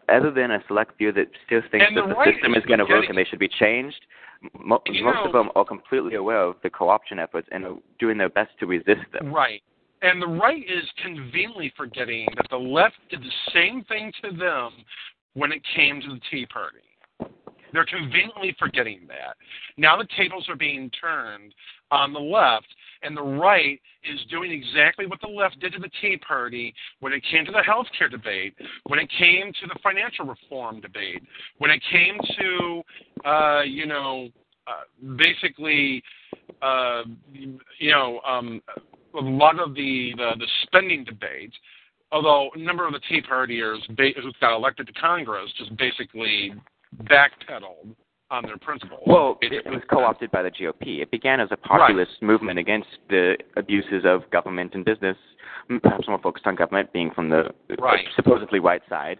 Other than a select few that still think that the system is going to work and they should be changed, most of them are completely aware of the co-option efforts and are doing their best to resist them. Right. And the right is conveniently forgetting that the left did the same thing to them when it came to the Tea Party. They're conveniently forgetting that. Now the tables are being turned on the left, and the right is doing exactly what the left did to the Tea Party when it came to the health care debate, when it came to the financial reform debate, when it came to, a lot of the spending debate, although a number of the Tea Partiers who got elected to Congress just basically backpedaled on their principles. Well, it was co-opted by the GOP. It began as a populist movement against the abuses of government and business, perhaps more focused on government, being from the supposedly white side.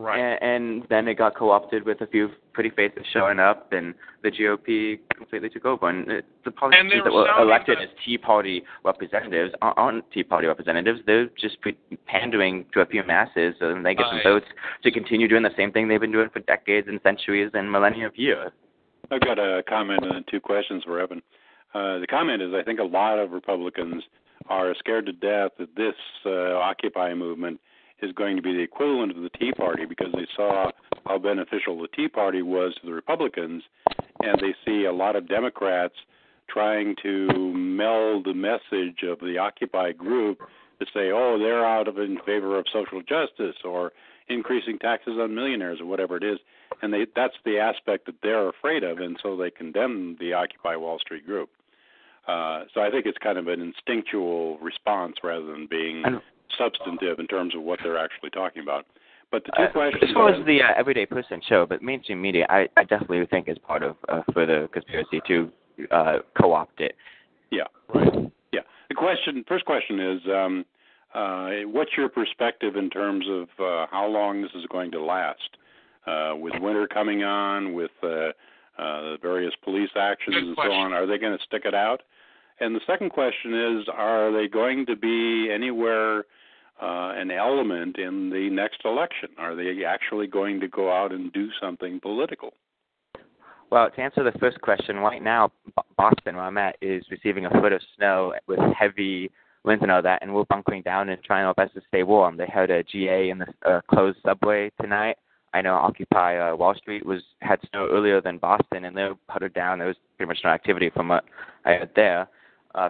And then it got co-opted with a few pretty faces showing up, and the GOP completely took over. And the politicians that were elected as Tea Party representatives aren't Tea Party representatives. They're just pandering to a few masses, and they get some votes to continue doing the same thing they've been doing for decades and centuries and millennia of years. I've got a comment and 2 questions for Evan. The comment is I think a lot of Republicans are scared to death that this Occupy movement is going to be the equivalent of the Tea Party because they saw how beneficial the Tea Party was to the Republicans, and they see a lot of Democrats trying to meld the message of the Occupy group to say, oh, they're out in favor of social justice or increasing taxes on millionaires or whatever it is, and that's the aspect that they're afraid of, and so they condemn the Occupy Wall Street group. So I think it's kind of an instinctual response rather than being substantive in terms of what they're actually talking about. But the 2 questions... As far as the everyday person show, but mainstream media, I definitely think is part of further conspiracy to co-opt it. Yeah. Yeah. First question is, what's your perspective in terms of how long this is going to last? With winter coming on, with the various police actions and so on, are they going to stick it out? And the second question is, are they going to be anywhere an element in the next election? Are they actually going to go out and do something political? Well, to answer the first question, right now, Boston, where I'm at, is receiving a foot of snow with heavy winds and all that, and we're bunkering down and trying our best to stay warm. They had a GA in the closed subway tonight. I know Occupy Wall Street had snow earlier than Boston, and they're puttered down. There was pretty much no activity from what I heard there.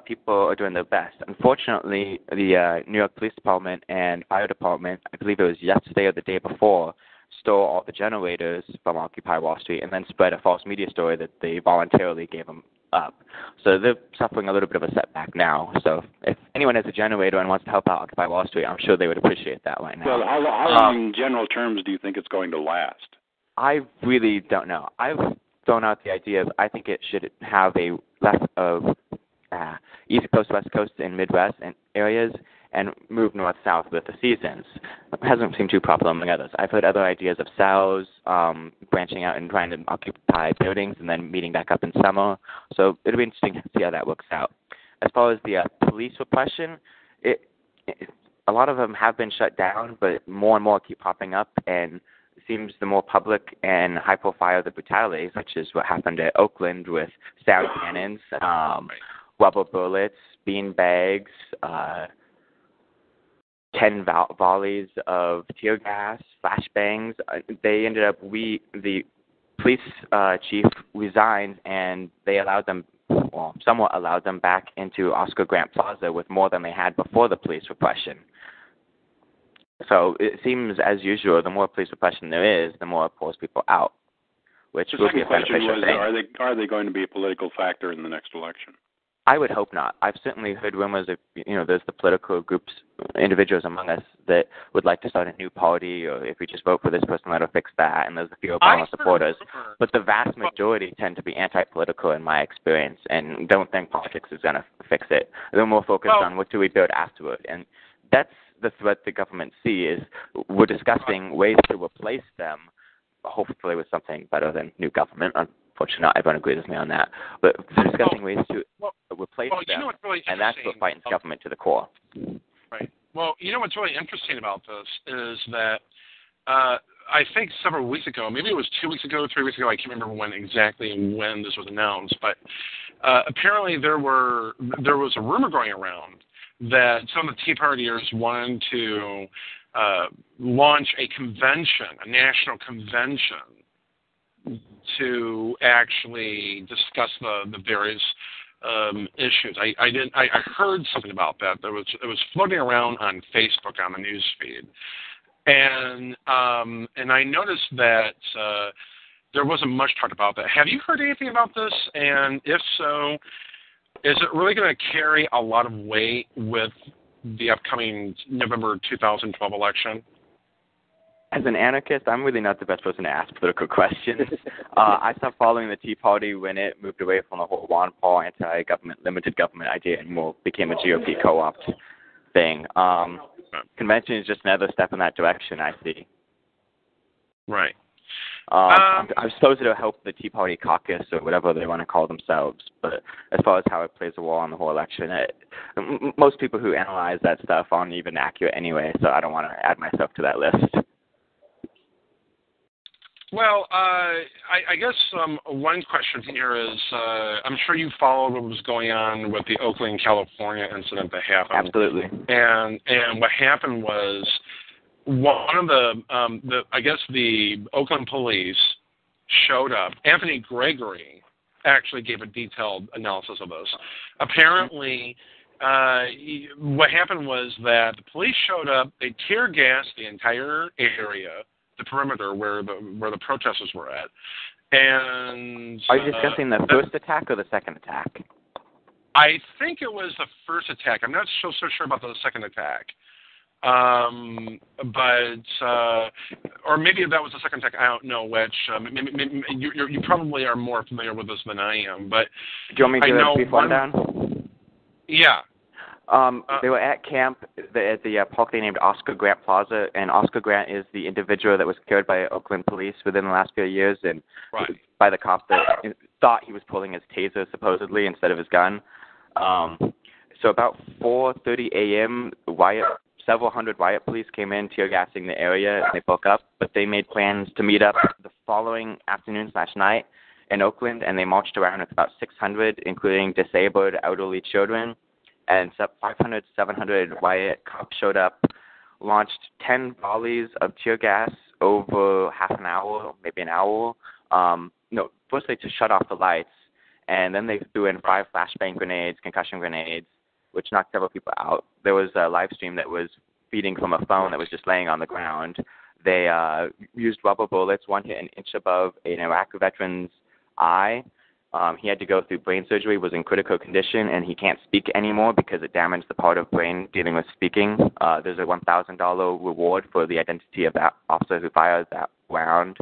People are doing their best. Unfortunately, the New York Police Department and Fire Department, I believe it was yesterday or the day before, stole all the generators from Occupy Wall Street and then spread a false media story that they voluntarily gave them up. So they're suffering a little bit of a setback now. So if anyone has a generator and wants to help out Occupy Wall Street, I'm sure they would appreciate that right now. Well, how long in general terms do you think it's going to last? I really don't know. I've thrown out the idea of I think it should have a left of East Coast, West Coast, and Midwest and areas, and move north-south with the seasons. It hasn't seemed too popular among others. I've heard other ideas of cells, branching out and trying to occupy buildings and then meeting back up in summer. So it'll be interesting to see how that works out. As far as the police repression, a lot of them have been shut down, but more and more keep popping up, and it seems the more public and high-profile the brutalities, such as what happened at Oakland with sound cannons, rubber bullets, bean bags, 10 volleys of tear gas, flashbangs. They ended up, the police chief resigned, and they allowed them, well, somewhat allowed them back into Oscar Grant Plaza with more than they had before the police repression. So it seems, as usual, the more police repression there is, the more it pulls people out, which will be a beneficial thing. Are they going to be a political factor in the next election? I would hope not. I've certainly heard rumors of, there's the political groups, individuals among us that would like to start a new party, or if we just vote for this person, that'll fix that, and there's a few Obama supporters. But the vast majority tend to be anti-political in my experience and don't think politics is going to fix it. They're more focused on what do we build afterward. And that's the threat the government sees. We're discussing ways to replace them, hopefully with something better than new government. Unfortunately, not everyone agrees with me on that. But discussing ways to replace them, really, and that's what frightens government to the core. Right. Well, what's really interesting about this is that I think several weeks ago, maybe it was 2 weeks ago, 3 weeks ago, I can't remember when this was announced, but apparently there was a rumor going around that some of the Tea Partiers wanted to launch a national convention, to actually discuss the various issues. I heard something about that. It was floating around on Facebook on the news feed, and I noticed that there wasn't much talk about that. Have you heard anything about this? And if so, is it really going to carry a lot of weight with the upcoming November 2012 election? As an anarchist, I'm really not the best person to ask political questions. I stopped following the Tea Party when it moved away from the whole Ron Paul anti-government, limited government idea and more became a GOP co-opt thing. Convention is just another step in that direction, I see. Right. I suppose it'll help the Tea Party caucus or whatever they want to call themselves, but as far as how it plays a role on the whole election, most people who analyze that stuff aren't even accurate anyway, so I don't want to add myself to that list. Well, I guess one question here is, I'm sure you followed what was going on with the Oakland, California incident that happened. Absolutely. And what happened was one of the Oakland police showed up. Anthony Gregory actually gave a detailed analysis of this. Apparently, what happened was that the police showed up, they tear gassed the entire area, the perimeter where the protesters were at. And are you discussing the first attack or the second attack? I think it was the first attack. I'm not so sure about the second attack. Or maybe that was the second attack. I don't know which. You probably are more familiar with this than I am. But do you want me to give a brief rundown? Yeah. They were at camp at the park they named Oscar Grant Plaza, and Oscar Grant is the individual that was killed by Oakland police within the last few years, and by the cop that thought he was pulling his taser supposedly instead of his gun. So about 4:30 a.m., several hundred riot police came in, tear gassing the area, and they broke up. But they made plans to meet up the following afternoon/night in Oakland, and they marched around with about 600, including disabled, elderly children. And 500, 700 riot cops showed up, launched 10 volleys of tear gas over half an hour, maybe an hour. Firstly to shut off the lights, and then they threw in 5 flashbang grenades, concussion grenades, which knocked several people out. There was a live stream that was feeding from a phone that was just laying on the ground. They used rubber bullets. One hit an inch above an Iraq veteran's eye. He had to go through brain surgery, was in critical condition, and he can't speak anymore because it damaged the part of brain dealing with speaking. There's a $1,000 reward for the identity of that officer who fired that round.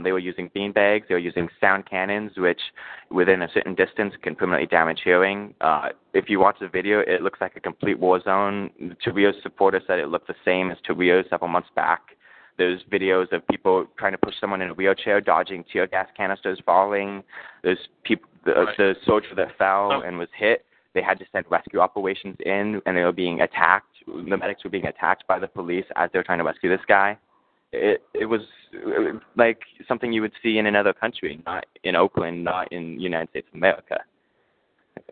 They were using beanbags. They were using sound cannons, which within a certain distance can permanently damage hearing. If you watch the video, it looks like a complete war zone. Torrijos supporters said it looked the same as Torrijos several months back. There's videos of people trying to push someone in a wheelchair, dodging tear gas canisters falling. There's people, the soldier that fell and was hit. They had to send rescue operations in, and they were being attacked. The medics were being attacked by the police as they were trying to rescue this guy. It was like something you would see in another country, not in Oakland, not in the United States of America.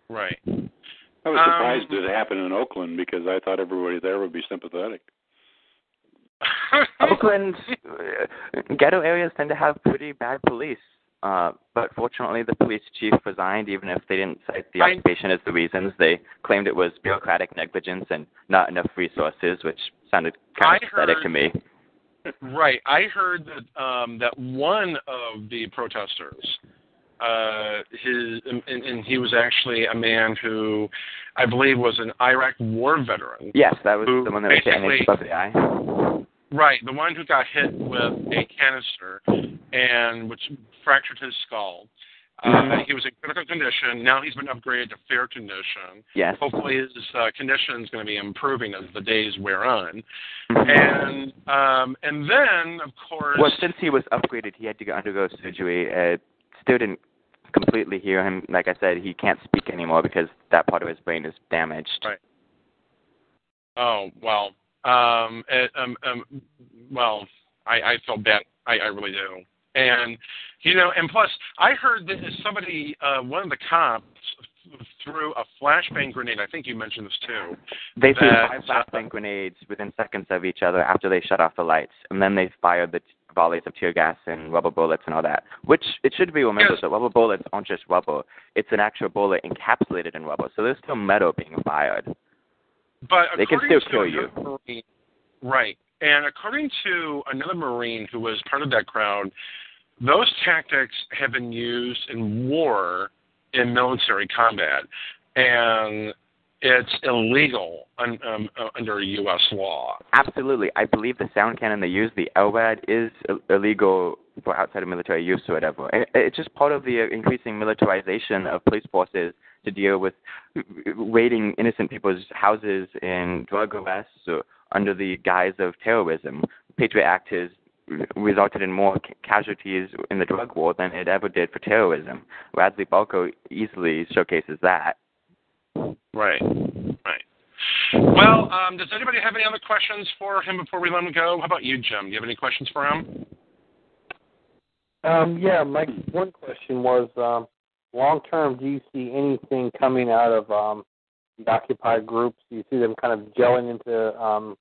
Right. I was surprised it happened in Oakland because I thought everybody there would be sympathetic. Oakland's ghetto areas tend to have pretty bad police, but fortunately the police chief resigned, even if they didn't cite the occupation as the reasons. They claimed it was bureaucratic negligence and not enough resources, which sounded kind of pathetic to me. Right. I heard that that one of the protesters, he was actually a man who I believe was an Iraq war veteran. Yes, that was the one that was hit an inch above the eye. Right, the one who got hit with a canister and which fractured his skull. He was in critical condition. Now he's been upgraded to fair condition. Yes. Hopefully his condition is going to be improving as the days wear on. And then, of course... Well, since he was upgraded, he had to undergo surgery. Still didn't completely hear him. Like I said, he can't speak anymore because that part of his brain is damaged. Right. Oh, well... I feel bad. I really do. And, and plus, I heard that somebody, one of the cops threw a flashbang grenade. I think you mentioned this too. They threw 5 flashbang grenades within seconds of each other after they shut off the lights. And then they fired the volleys of tear gas and rubber bullets and all that. Which, it should be remembered that rubber bullets aren't just rubber. It's an actual bullet encapsulated in rubber. So there's still metal being fired. But they can still kill you. Marine, right. And according to another Marine who was part of that crowd, those tactics have been used in war in military combat. And it's illegal under U.S. law. Absolutely. I believe the sound cannon they use, the LRAD, is illegal for outside of military use or whatever. It's just part of the increasing militarization of police forces to deal with raiding innocent people's houses in drug arrests or under the guise of terrorism. Patriot Act has resulted in more casualties in the drug war than it ever did for terrorism. Radley Balco easily showcases that. Right. Well, does anybody have any other questions for him before we let him go? How about you, Jim? Do you have any questions for him? Yeah, my one question was, long term, do you see anything coming out of the Occupy groups? Do you see them kind of gelling into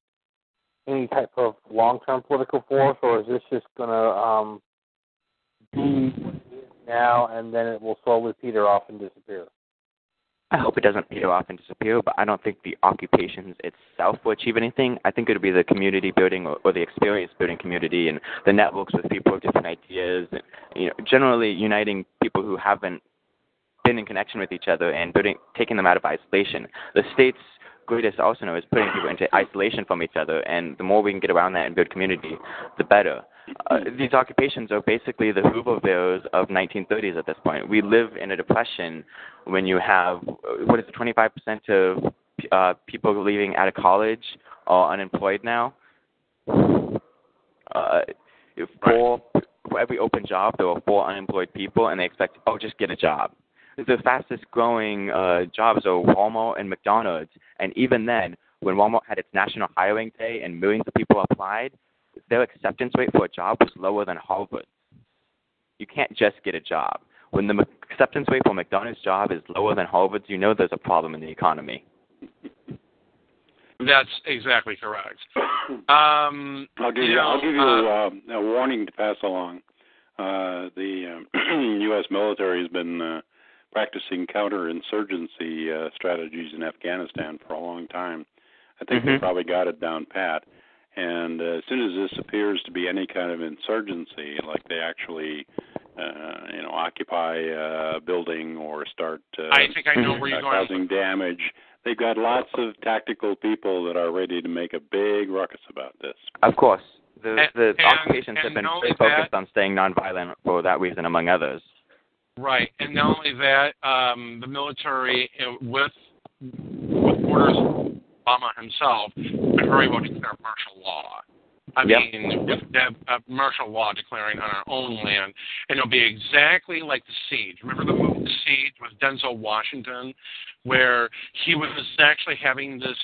any type of long-term political force, or is this just going to be what it is now and then it will slowly peter off and disappear? I hope it doesn't peter off and disappear, but I don't think the occupations itself will achieve anything. I think it'll be the community building or the experience building community and the networks with people with different ideas, and, generally uniting people who haven't been in connection with each other and taking them out of isolation. The state's greatest arsenal is putting people into isolation from each other, and the more we can get around that and build community, the better. These occupations are basically the Hoovervilles of 1930s at this point. We live in a depression when you have, 25% of people leaving out of college are unemployed now. For every open job, there are 4 unemployed people, and they expect, just get a job. The fastest growing jobs are Walmart and McDonald's, and even then, when Walmart had its National Hiring Day and millions of people applied, their acceptance rate for a job was lower than Harvard's. You can't just get a job. When the acceptance rate for McDonald's job is lower than Harvard's, there's a problem in the economy. That's exactly correct. I'll give you a warning to pass along. The U.S. military has been practicing counterinsurgency strategies in Afghanistan for a long time. I think they probably got it down pat. And as soon as this appears to be any kind of insurgency, like they actually, occupy a building or start I think I know where you're going. Causing damage, they've got lots of tactical people that are ready to make a big ruckus about this. Of course. The occupations have been focused on staying nonviolent for that reason, among others. Right, and not only that, the military, with orders of Obama himself, would very well declare martial law. I mean, with martial law declaring on our own land, and it'll be exactly like The Siege. Remember the movie The Siege with Denzel Washington, where he was actually having this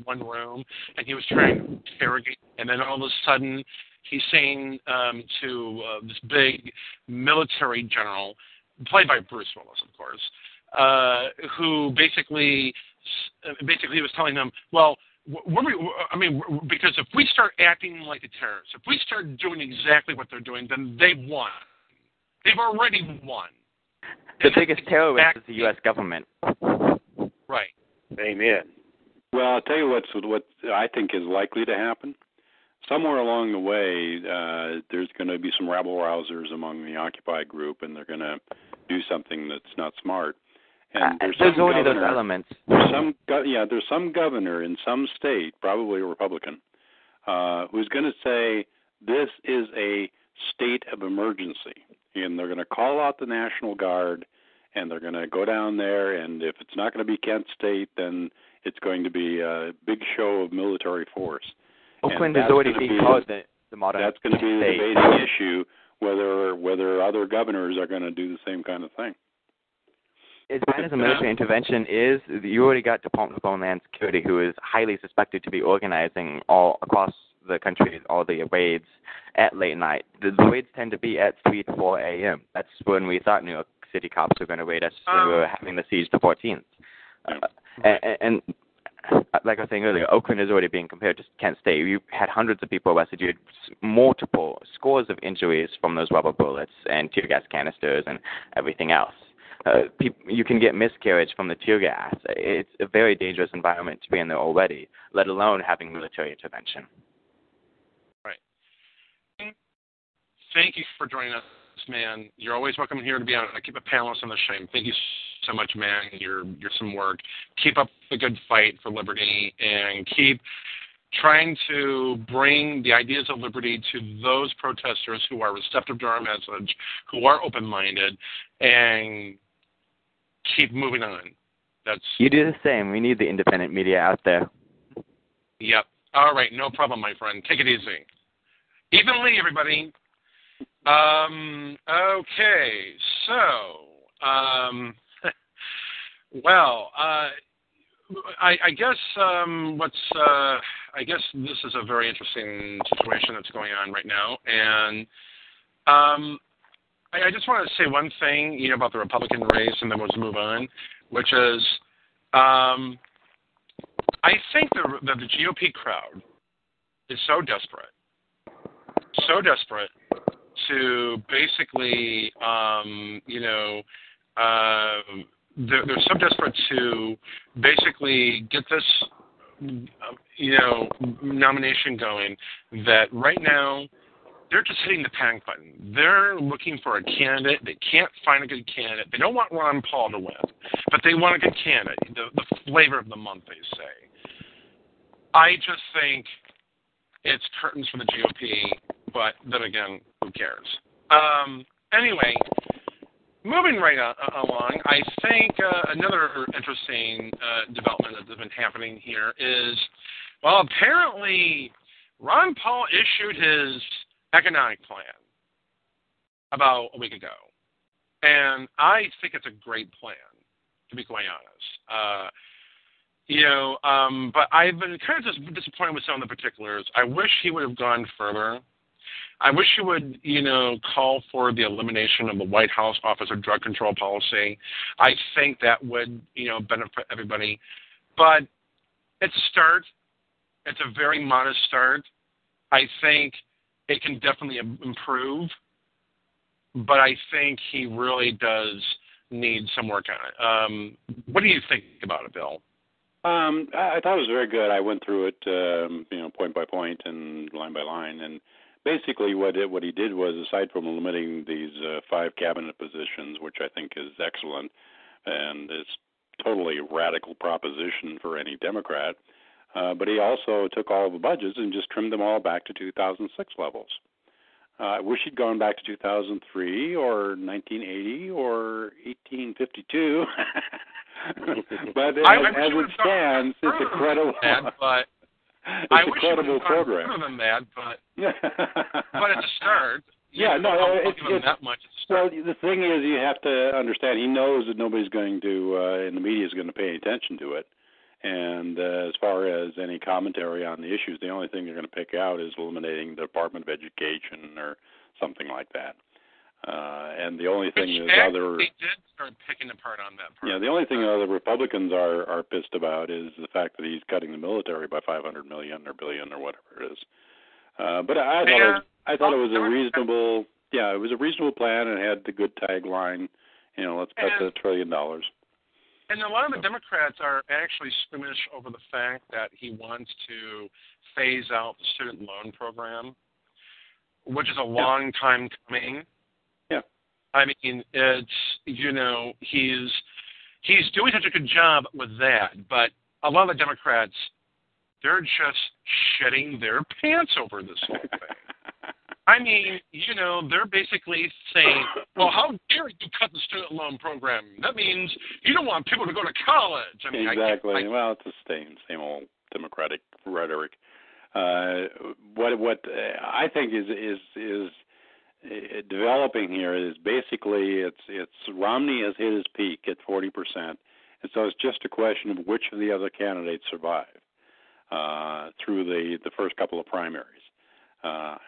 one room, and he was trying to interrogate, and then all of a sudden, he's saying to this big military general, played by Bruce Willis, of course, who basically was telling them, well, because if we start acting like the terrorists, if we start doing exactly what they're doing, then they've won. They've already won. The biggest terrorist is the U.S. government. Right. Amen. Well, I'll tell you what I think is likely to happen. Somewhere along the way, there's going to be some rabble-rousers among the Occupy group, and they're going to do something that's not smart. And there's already those elements. There's some governor in some state, probably a Republican, who's going to say this is a state of emergency, and they're going to call out the National Guard, and they're going to go down there, and if it's not going to be Kent State, then it's going to be a big show of military force. Oakland is already being called the modern state. That's going to be the debating issue, whether other governors are going to do the same kind of thing. As bad as a military intervention is, you already got Department of Homeland Security, who is highly suspected to be organizing all across the country, all the raids at late night. The raids tend to be at 3 to 4 a.m. That's when we thought New York City cops were going to raid us when we were having the siege the 14th. And like I was saying earlier, Oakland is already being compared to Kent State. You had hundreds of people arrested. You had multiple scores of injuries from those rubber bullets and tear gas canisters and everything else. You can get miscarriage from the tear gas. It's a very dangerous environment to be in there already, let alone having military intervention. Right. Thank you for joining us, man. You're always welcome here to be on. I keep a panelist on the show. Thank you so much, man. You're some work. Keep up the good fight for liberty, and keep trying to bring the ideas of liberty to those protesters who are receptive to our message, who are open-minded, and keep moving on. You do the same. We need the independent media out there. Yep. All right, no problem, my friend. Take it easy. Evenly, everybody. Okay, so, well, I guess I guess this is a very interesting situation that's going on right now, and I just want to say one thing, about the Republican race, and then we'll move on, which is I think that the GOP crowd is so desperate to basically, they're so desperate to basically get this, nomination going that right now they're just hitting the panic button. They're looking for a candidate. They can't find a good candidate. They don't want Ron Paul to win, but they want a good candidate, the flavor of the month, they say. I just think it's curtains for the GOP, but then again, who cares? Anyway, moving right along, I think another interesting development that's been happening here is, well, apparently Ron Paul issued his economic plan about a week ago, and I think it's a great plan, to be quite honest. But I've been kind of just disappointed with some of the particulars. I wish he would have gone further. I wish he would, call for the elimination of the White House Office of Drug Control Policy. I think that would, benefit everybody. But it's a start. It's a very modest start. I think it can definitely improve. But I think he really does need some work on it. What do you think about it, Bill? I thought it was very good. I went through it, point by point and line by line, and basically what he did was, aside from limiting these 5 cabinet positions, which I think is excellent, and it's totally a radical proposition for any Democrat, but he also took all the budgets and just trimmed them all back to 2006 levels. I wish he'd gone back to 2003 or 1980 or 1852. But as it stands, it's a credible. I wish it would have gone further than that, but it's a start. It's that much. Well, the thing is, you have to understand, he knows that nobody's going to, and the media is going to pay attention to it. And as far as any commentary on the issues, the only thing they're going to pick out is eliminating the Department of Education or something like that. And the only thing is they did start picking apart on that part. Yeah, the only thing the Republicans are pissed about is the fact that he's cutting the military by $500 million or billion or whatever it is. But I thought it was a reasonable. Yeah, it was a reasonable plan and had the good tagline. Let's cut the $1 trillion. And a lot of the Democrats are actually squeamish over the fact that he wants to phase out the student loan program, which is a long time coming. Yeah. I mean, it's, he's doing such a good job with that, but a lot of the Democrats, they're just shedding their pants over this whole thing. I mean, they're basically saying, well, how dare you cut the student loan program? That means you don't want people to go to college. I mean, exactly. Well, it's the same old Democratic rhetoric. What I think is developing here is basically it's Romney has hit his peak at 40%, and so it's just a question of which of the other candidates survive through the first couple of primaries.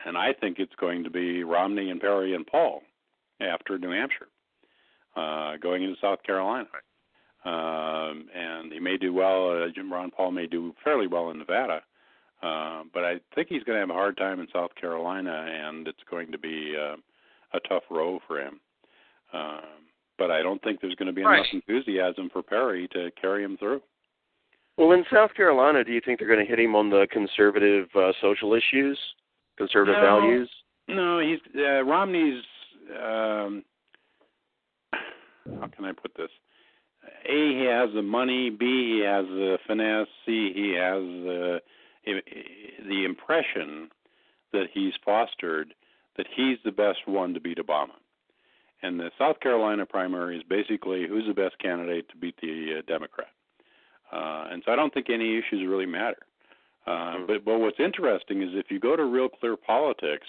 And I think it's going to be Romney and Perry and Paul after New Hampshire, going into South Carolina. And he may do well. Ron Paul may do fairly well in Nevada. But I think he's going to have a hard time in South Carolina, and it's going to be a tough row for him. But I don't think there's going to be enough enthusiasm for Perry to carry him through. Well, in South Carolina, do you think they're going to hit him on the conservative social issues? Conservative values? No, he's Romney's. How can I put this? A, he has the money. B, he has the finesse. C, he has the impression that he's fostered that he's the best one to beat Obama. And the South Carolina primary is basically who's the best candidate to beat the Democrat. And so I don't think any issues really matter. But what's interesting is if you go to Real Clear Politics,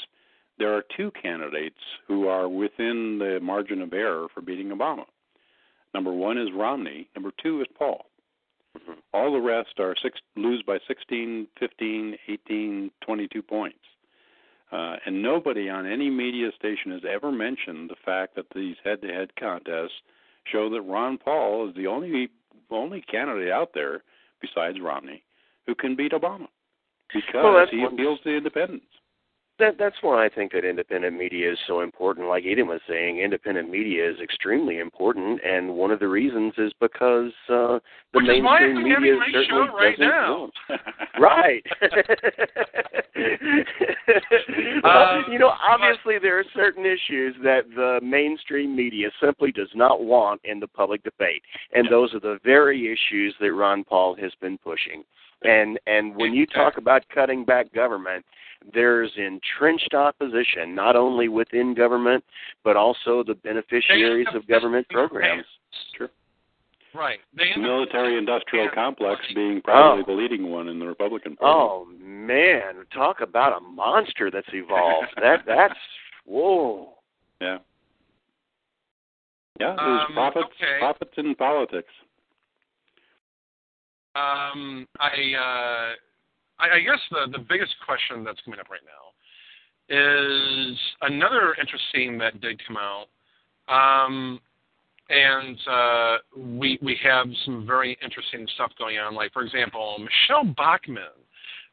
there are two candidates who are within the margin of error for beating Obama. Number one is Romney. Number two is Paul. All the rest are lose by 16, 15, 18, 22 points. And nobody on any media station has ever mentioned the fact that these head-to-head contests show that Ron Paul is the only candidate out there, besides Romney, who can beat Obama because he appeals to independents. That's why I think that independent media is so important. Like Eden was saying, independent media is extremely important, and one of the reasons is because the mainstream media certainly doesn't influence. Right. Obviously there are certain issues that the mainstream media simply does not want in the public debate, and those are the very issues that Ron Paul has been pushing. And when you talk about cutting back government, there's entrenched opposition, not only within government, but also the beneficiaries of government programs. Sure. Right. The military-industrial complex being probably the leading one in the Republican Party. Oh, man. Talk about a monster that's evolved. That's, whoa. Yeah. Yeah, there's profits in politics. I guess the biggest question that's coming up right now is another interesting that did come out, and we have some very interesting stuff going on. Like, for example, Michele Bachmann.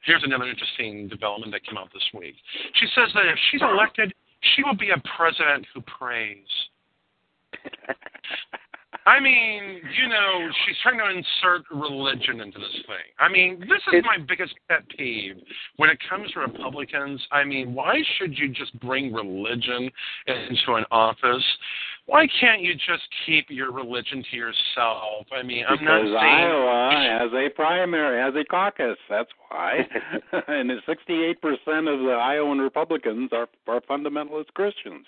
Here's another interesting development that came out this week. She says that if she's elected, she will be a president who prays. I mean, she's trying to insert religion into this thing. I mean, this is my biggest pet peeve when it comes to Republicans. I mean, why should you just bring religion into an office? Why can't you just keep your religion to yourself? I mean, I'm not saying... Because Iowa has a primary, has a caucus. That's why. And 68% of the Iowan Republicans are fundamentalist Christians.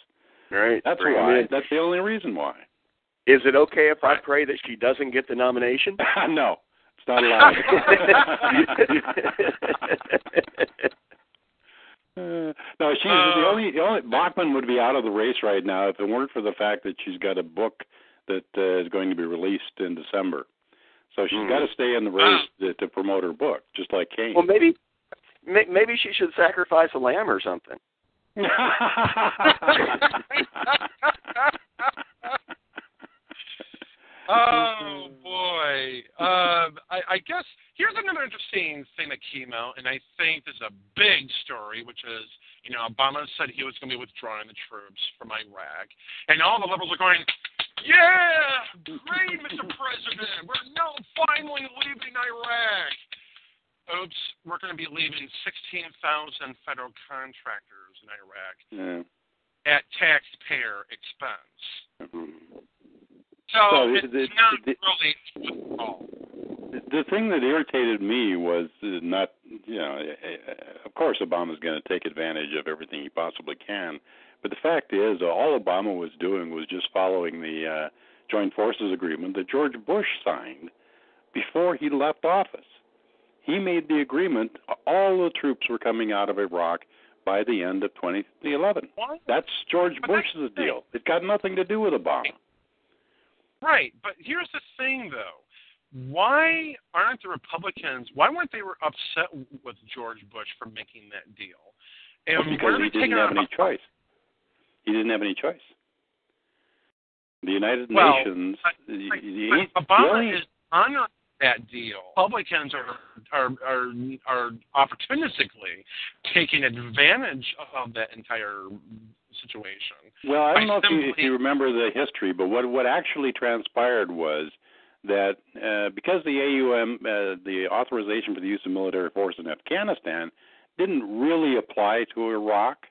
Right. That's why. That's the only reason why. Is it okay if I pray that she doesn't get the nomination? No, it's not allowed. No, she's the only Bachmann would be out of the race right now if it weren't for the fact that she's got a book that is going to be released in December. So she's got to stay in the race to promote her book, just like Cain. Well, maybe she should sacrifice a lamb or something. Oh, boy. I guess here's another interesting thing that came out, and I think this is a big story, which is, Obama said he was going to be withdrawing the troops from Iraq, and all the liberals are going, yeah, great, Mr. President, we're now finally leaving Iraq. Oops, we're going to be leaving 16,000 federal contractors in Iraq at taxpayer expense. So it's not really withdrawal. The thing that irritated me was not, of course Obama's going to take advantage of everything he possibly can, but the fact is all Obama was doing was just following the Joint Forces Agreement that George Bush signed before he left office. He made the agreement, all the troops were coming out of Iraq by the end of 2011. What? That's George Bush's deal. It got nothing to do with Obama. Right, but here's the thing, though. Why weren't the Republicans upset with George Bush for making that deal? And because he didn't have any choice. He didn't have any choice. The United Nations... Obama is honoring that deal. Republicans are opportunistically taking advantage of that entire situation. Well, I don't know if you remember the history, but what actually transpired was that because the AUM, the authorization for the use of military force in Afghanistan, didn't really apply to Iraq,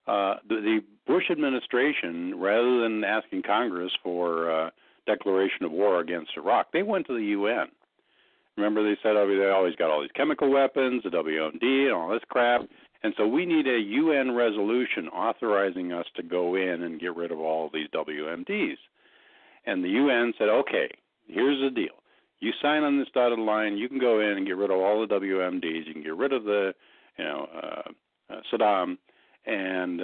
the Bush administration, rather than asking Congress for declaration of war against Iraq, they went to the UN. Remember, they said, oh, they always got all these chemical weapons, the WMD, and all this crap. And so we need a UN resolution authorizing us to go in and get rid of all of these WMDs. And the UN said, okay, here's the deal. You sign on this dotted line, you can go in and get rid of all the WMDs. You can get rid of the, Saddam, and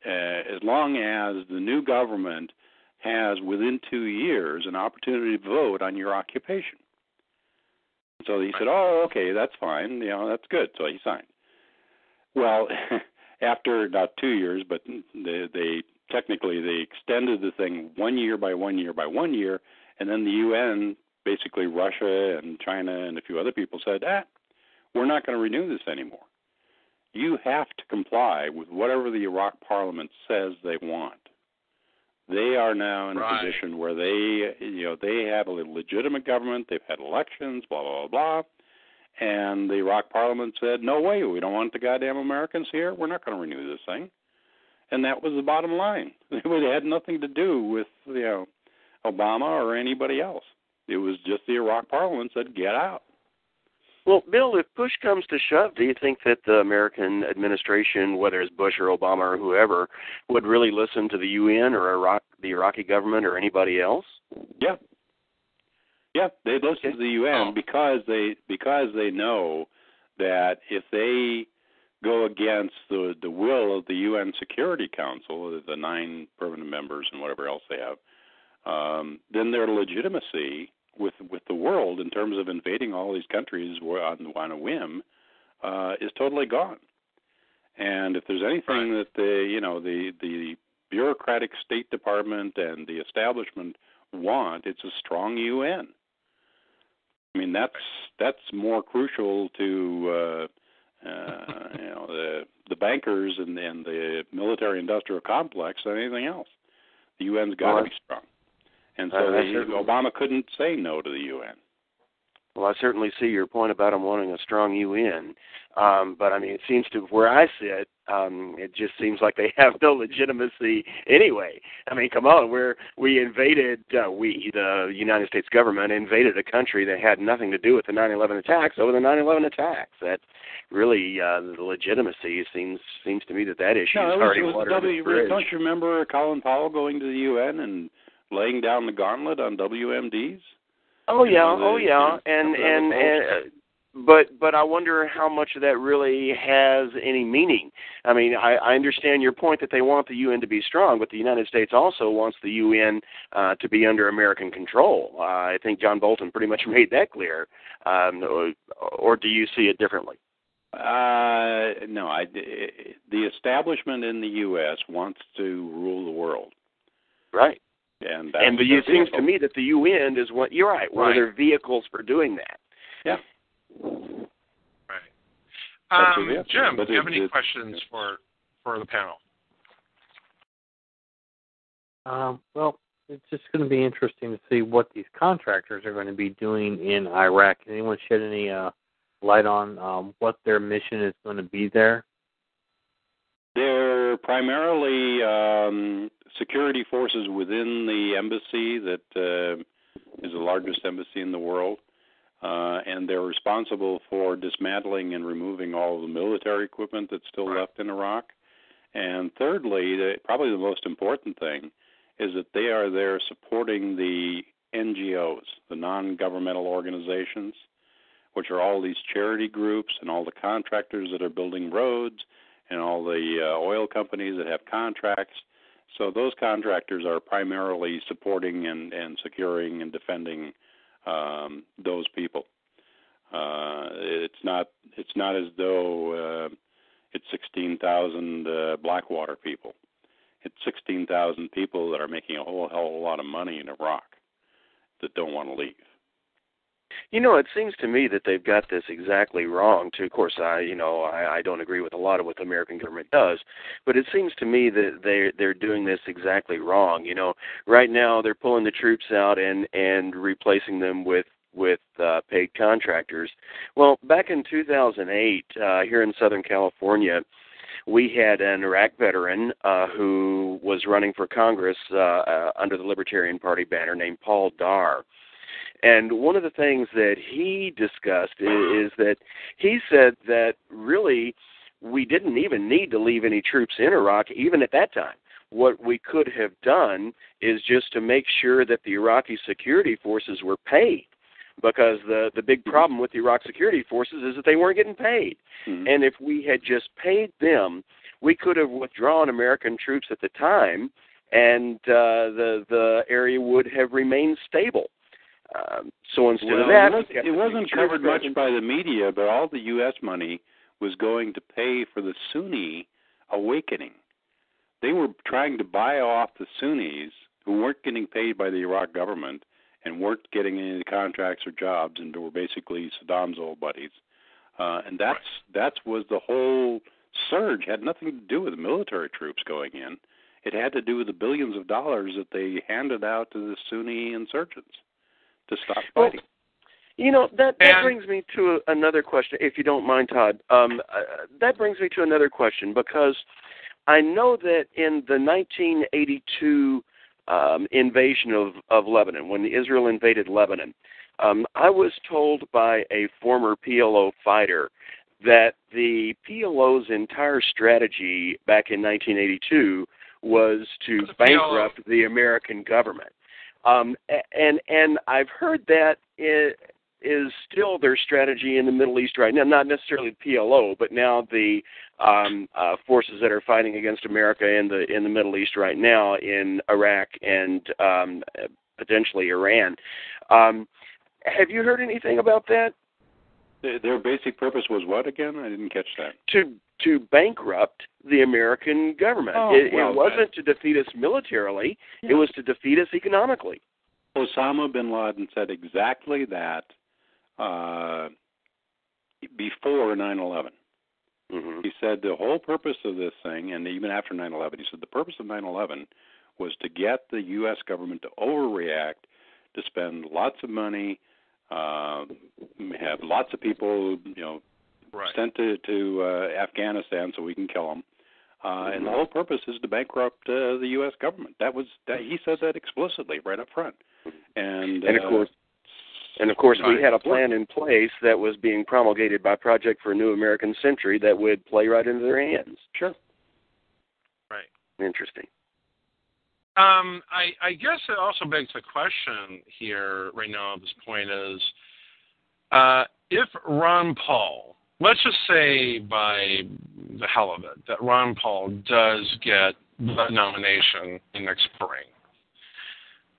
as long as the new government has, within 2 years, an opportunity to vote on your occupation. So he said, oh, okay, that's fine. That's good. So he signed. Well, after not 2 years, but they technically extended the thing 1 year by 1 year by 1 year, and then the UN, basically Russia and China and a few other people said, we're not going to renew this anymore. You have to comply with whatever the Iraq Parliament says they want. They are now in a position where they have a legitimate government. They've had elections, blah, blah, blah, blah. And the Iraq Parliament said, no way, we don't want the goddamn Americans here. We're not going to renew this thing. And that was the bottom line. It had nothing to do with Obama or anybody else. It was just the Iraq Parliament said, get out. Well, Bill, if push comes to shove, do you think that the American administration, whether it's Bush or Obama or whoever, would really listen to the UN or the Iraqi government or anybody else? Yeah. Yeah, they'd listen to the UN because they know that if they go against the will of the UN Security Council, the 9 permanent members and whatever else they have, then their legitimacy with the world in terms of invading all these countries on a whim is totally gone. And if there's anything that the bureaucratic State Department and the establishment want, it's a strong UN. I mean, that's more crucial to the bankers and the military-industrial complex than anything else. The UN's got to be strong. And so Obama couldn't say no to the UN. Well, I certainly see your point about him wanting a strong UN. But, I mean, it seems to, where I sit, it just seems like they have no legitimacy anyway. I mean, come on, the United States government invaded a country that had nothing to do with the 9/11 attacks over the 9/11 attacks. That really, the legitimacy seems to me that issue is already water under the bridge. Don't you remember Colin Powell going to the UN and laying down the gauntlet on WMDs? Oh yeah, but I wonder how much of that really has any meaning. I mean, I understand your point that they want the UN to be strong, but the United States also wants the UN to be under American control. I think John Bolton pretty much made that clear. Or do you see it differently? No, the establishment in the U.S. wants to rule the world. Right. And it seems to me that the UN is one of their vehicles for doing that. Yeah. Right. Jim, do you have any questions for the panel? Well, it's just going to be interesting to see what these contractors are going to be doing in Iraq. Can anyone shed any light on what their mission is going to be there? They're primarily security forces within the embassy that is the largest embassy in the world, and they're responsible for dismantling and removing all of the military equipment that's still left in Iraq. And thirdly, probably the most important thing, is that they are there supporting the NGOs, the non-governmental organizations, which are all these charity groups and all the contractors that are building roads and all the oil companies that have contracts. So those contractors are primarily supporting and securing and defending those people. It's not as though it's 16,000 Blackwater people. It's 16,000 people that are making a whole hell of a lot of money in Iraq that don't want to leave. You know, it seems to me that they've got this exactly wrong, too. Of course, I don't agree with a lot of what the American government does, but it seems to me that they're doing this exactly wrong. You know, right now they're pulling the troops out and replacing them with paid contractors. Well, back in 2008, here in Southern California, we had an Iraq veteran who was running for Congress under the Libertarian Party banner named Paul Dar. And one of the things that he discussed is that he said that really we didn't even need to leave any troops in Iraq even at that time. What we could have done is just to make sure that the Iraqi security forces were paid, because the big problem with the Iraq security forces is that they weren't getting paid. Mm-hmm. And if we had just paid them, we could have withdrawn American troops at the time, and the area would have remained stable. So instead of that, it wasn't covered much by the media, but all the U.S. money was going to pay for the Sunni awakening. They were trying to buy off the Sunnis who weren't getting paid by the Iraq government and weren't getting any contracts or jobs, and were basically Saddam's old buddies. And that was the whole surge. It had nothing to do with the military troops going in. It had to do with the billions of dollars that they handed out to the Sunni insurgents to stop fighting. Well, that brings me to another question, if you don't mind, Todd. That brings me to another question, because I know that in the 1982 invasion of Lebanon, when Israel invaded Lebanon, I was told by a former PLO fighter that the PLO's entire strategy back in 1982 was to bankrupt the American government. And I've heard that is still their strategy in the Middle East right now, not necessarily PLO, but now the forces that are fighting against America in the Middle East right now in Iraq and potentially Iran. Have you heard anything about that? Their basic purpose was what again? I didn't catch that. To bankrupt the American government. It wasn't to defeat us militarily. Yeah. It was to defeat us economically. Osama bin Laden said exactly that before 9/11. Mm-hmm. He said the whole purpose of this thing, and even after 9/11, he said the purpose of 9/11 was to get the U.S. government to overreact, to spend lots of money, have lots of people, sent to Afghanistan so we can kill them. And the whole purpose is to bankrupt the U.S. government. He said that explicitly right up front. And of course, we had a plan in place that was being promulgated by Project for a New American Century that would play right into their hands. Sure. Right. Interesting. I guess it also begs the question here right now at this point is, if Ron Paul, let's just say by the hell of it, that Ron Paul does get the nomination in next spring,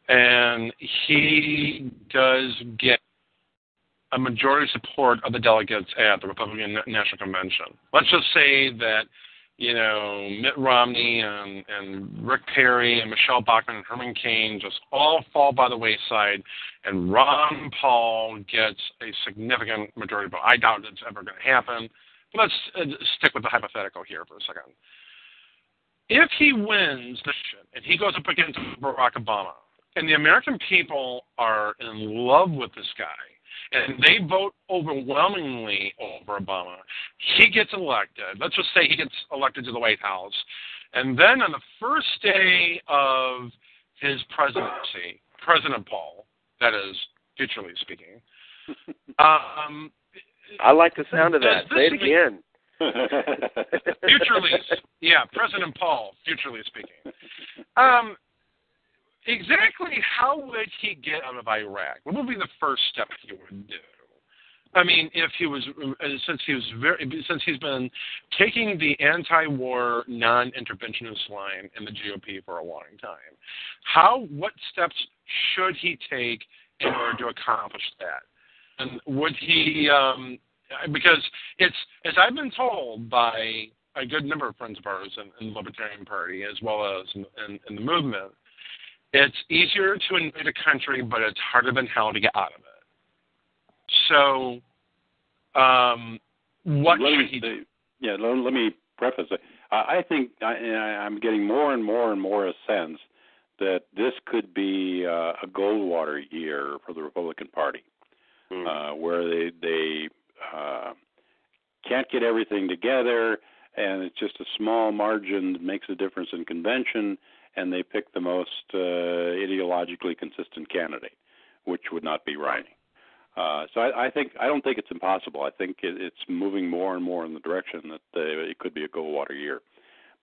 and he does get a majority support of the delegates at the Republican National Convention. Let's just say that, Mitt Romney and Rick Perry and Michele Bachmann and Herman Cain just all fall by the wayside, and Ron Paul gets a significant majority vote. I doubt it's ever going to happen, but let's stick with the hypothetical here for a second. If he wins the shit and he goes up against Barack Obama, and the American people are in love with this guy, and they vote overwhelmingly over Obama, he gets elected. Let's just say he gets elected to the White House. And then on the first day of his presidency, President Paul, that is, futurely speaking. I like the sound of that. Say it again. Futurely, President Paul, futurely speaking. Exactly how would he get out of Iraq? What would be the first step he would do? I mean, if he was, since he's been taking the anti-war, non-interventionist line in the GOP for a long time, what steps should he take in order to accomplish that? And would he, because it's, as I've been told by a good number of friends of ours in the Libertarian Party, as well as in the movement, it's easier to invade a country, but it's harder than hell to get out of it. So, what should he do? Yeah, let me preface it. I think I'm getting more and more and more a sense that this could be a Goldwater year for the Republican Party, where they can't get everything together. and it's just a small margin that makes a difference in convention, and they pick the most ideologically consistent candidate, which would not be right. So I don't think it's impossible. I think it's moving more and more in the direction that it could be a Goldwater year.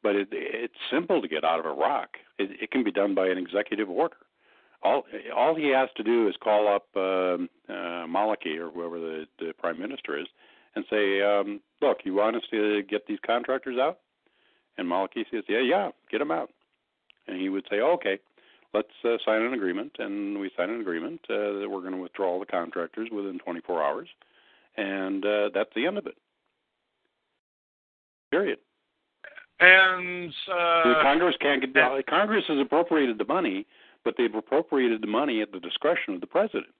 But it's simple to get out of Iraq. It can be done by an executive order. All he has to do is call up Maliki or whoever the prime minister is and say, look, you want us to get these contractors out? And Maliki says, yeah, get them out. And he would say, okay, let's sign an agreement. And we sign an agreement that we're going to withdraw the contractors within 24 hours. And that's the end of it. Period. And Congress can't get. Congress has appropriated the money, but they've appropriated the money at the discretion of the president.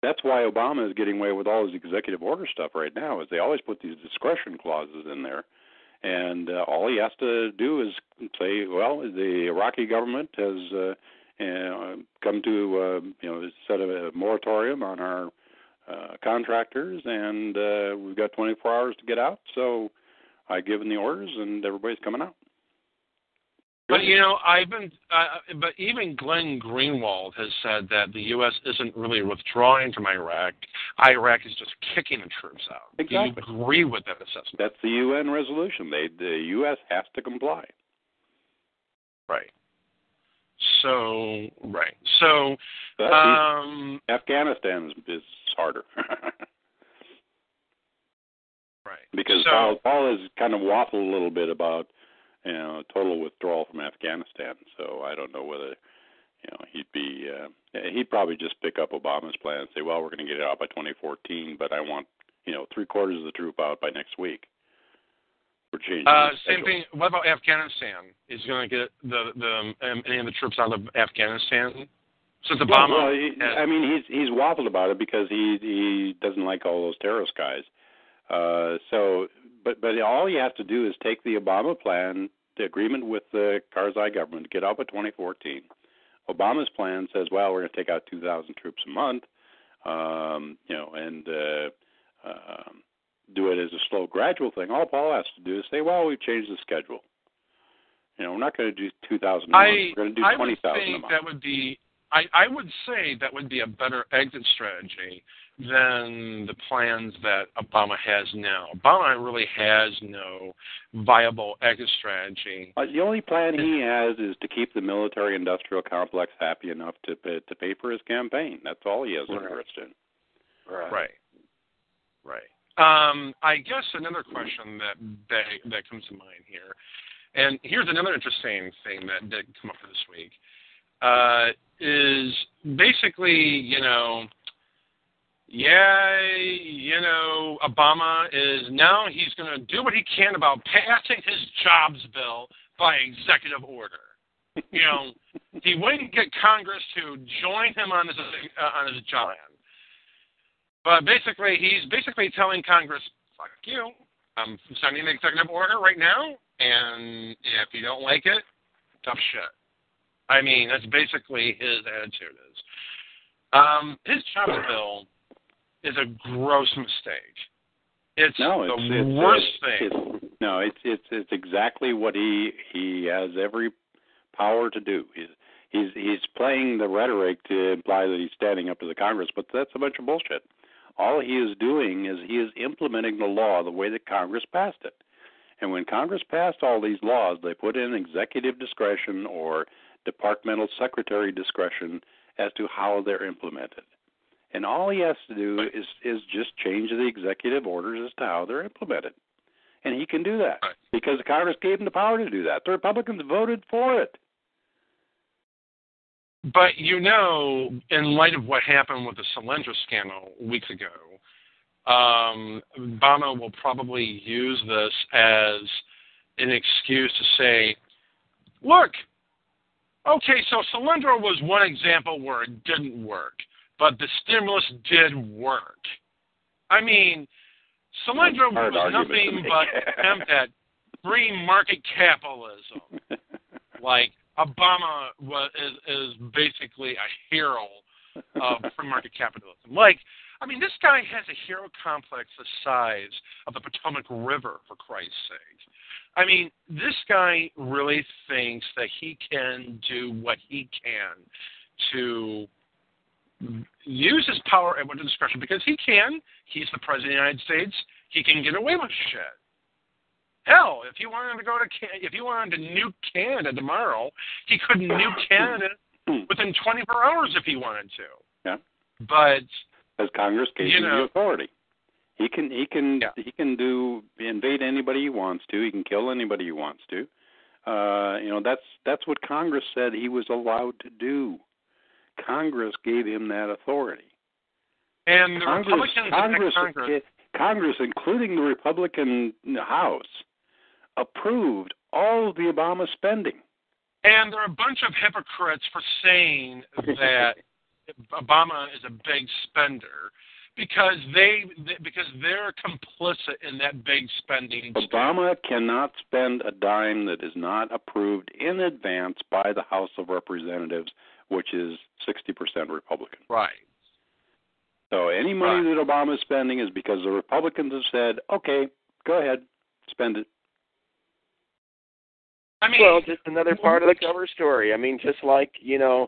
That's why Obama is getting away with all his executive order stuff right now. Is they always put these discretion clauses in there, and all he has to do is say, well, the Iraqi government has come to set a moratorium on our contractors, and we've got 24 hours to get out. So I've given the orders, and everybody's coming out. But but even Glenn Greenwald has said that the U.S. isn't really withdrawing from Iraq. Iraq is just kicking the troops out. Exactly. Do you agree with that assessment? That's the UN resolution. The U.S. has to comply. Right. So Afghanistan is harder. Right. Because Paul has kind of waffled a little bit about total withdrawal from Afghanistan. So I don't know whether he'd probably just pick up Obama's plan and say, well, we're going to get it out by 2014, but I want 3/4 of the troop out by next week. We're changing. Same thing. What about Afghanistan? Is he going to get any of the troops out of Afghanistan? Since Obama, he's waffled about it because he doesn't like all those terrorist guys. But all you have to do is take the Obama plan, the agreement with the Karzai government, get out by 2014. Obama's plan says, well, we're going to take out 2,000 troops a month, and do it as a slow, gradual thing. All Paul has to do is say, well, we've changed the schedule. We're not going to do 2,000 a month. We're going to do 20,000 a month. I would say that would be a better exit strategy than the plans that Obama has now. Obama really has no viable exit strategy. The only plan he has is to keep the military-industrial complex happy enough to pay for his campaign. That's all he has interest in. Right. I guess another question that comes to mind here, and here's another interesting thing that did come up for this week, is basically, Obama is now he's going to do what he can about passing his jobs bill by executive order. He wouldn't get Congress to join him on his job plan. But basically, he's telling Congress, fuck you, I'm sending an executive order right now, and if you don't like it, tough shit. That's basically his attitude is. His jobs bill is a gross mistake. It's the worst thing. It's exactly what he has every power to do. He's playing the rhetoric to imply that he's standing up to the Congress, but that's a bunch of bullshit. All he is doing is he is implementing the law the way that Congress passed it. And when Congress passed all these laws, they put in executive discretion or departmental secretary discretion as to how they're implemented. And all he has to do is just change the executive orders as to how they're implemented. And he can do that because Congress gave him the power to do that. The Republicans voted for it. But in light of what happened with the Solyndra scandal weeks ago, Obama will probably use this as an excuse to say, look, okay, so Solyndra was one example where it didn't work, but the stimulus did work. Solyndra was nothing but an attempt at free market capitalism. Like, Obama is basically a hero of free market capitalism. Like, I mean, this guy has a hero complex the size of the Potomac River, for Christ's sake. I mean, this guy really thinks that he can do what he can to use his power at his discretion, because he can. He's the president of the United States. He can get away with shit. Hell, if he wanted to nuke Canada tomorrow, he could nuke Canada within 24 hours if he wanted to. Yeah. But as Congress gave him the authority, he can invade anybody he wants to. He can kill anybody he wants to. That's what Congress said he was allowed to do. Congress gave him that authority. And the Congress, including the Republican House, approved all of the Obama spending. And there are a bunch of hypocrites for saying that Obama is a big spender because they're complicit in that big spending. Obama cannot spend a dime that is not approved in advance by the House of Representatives, which is 60% Republican. Right. So any money that Obama is spending is because the Republicans have said, okay, go ahead, spend it. I mean, well, just another part of the cover story. I mean, just like, the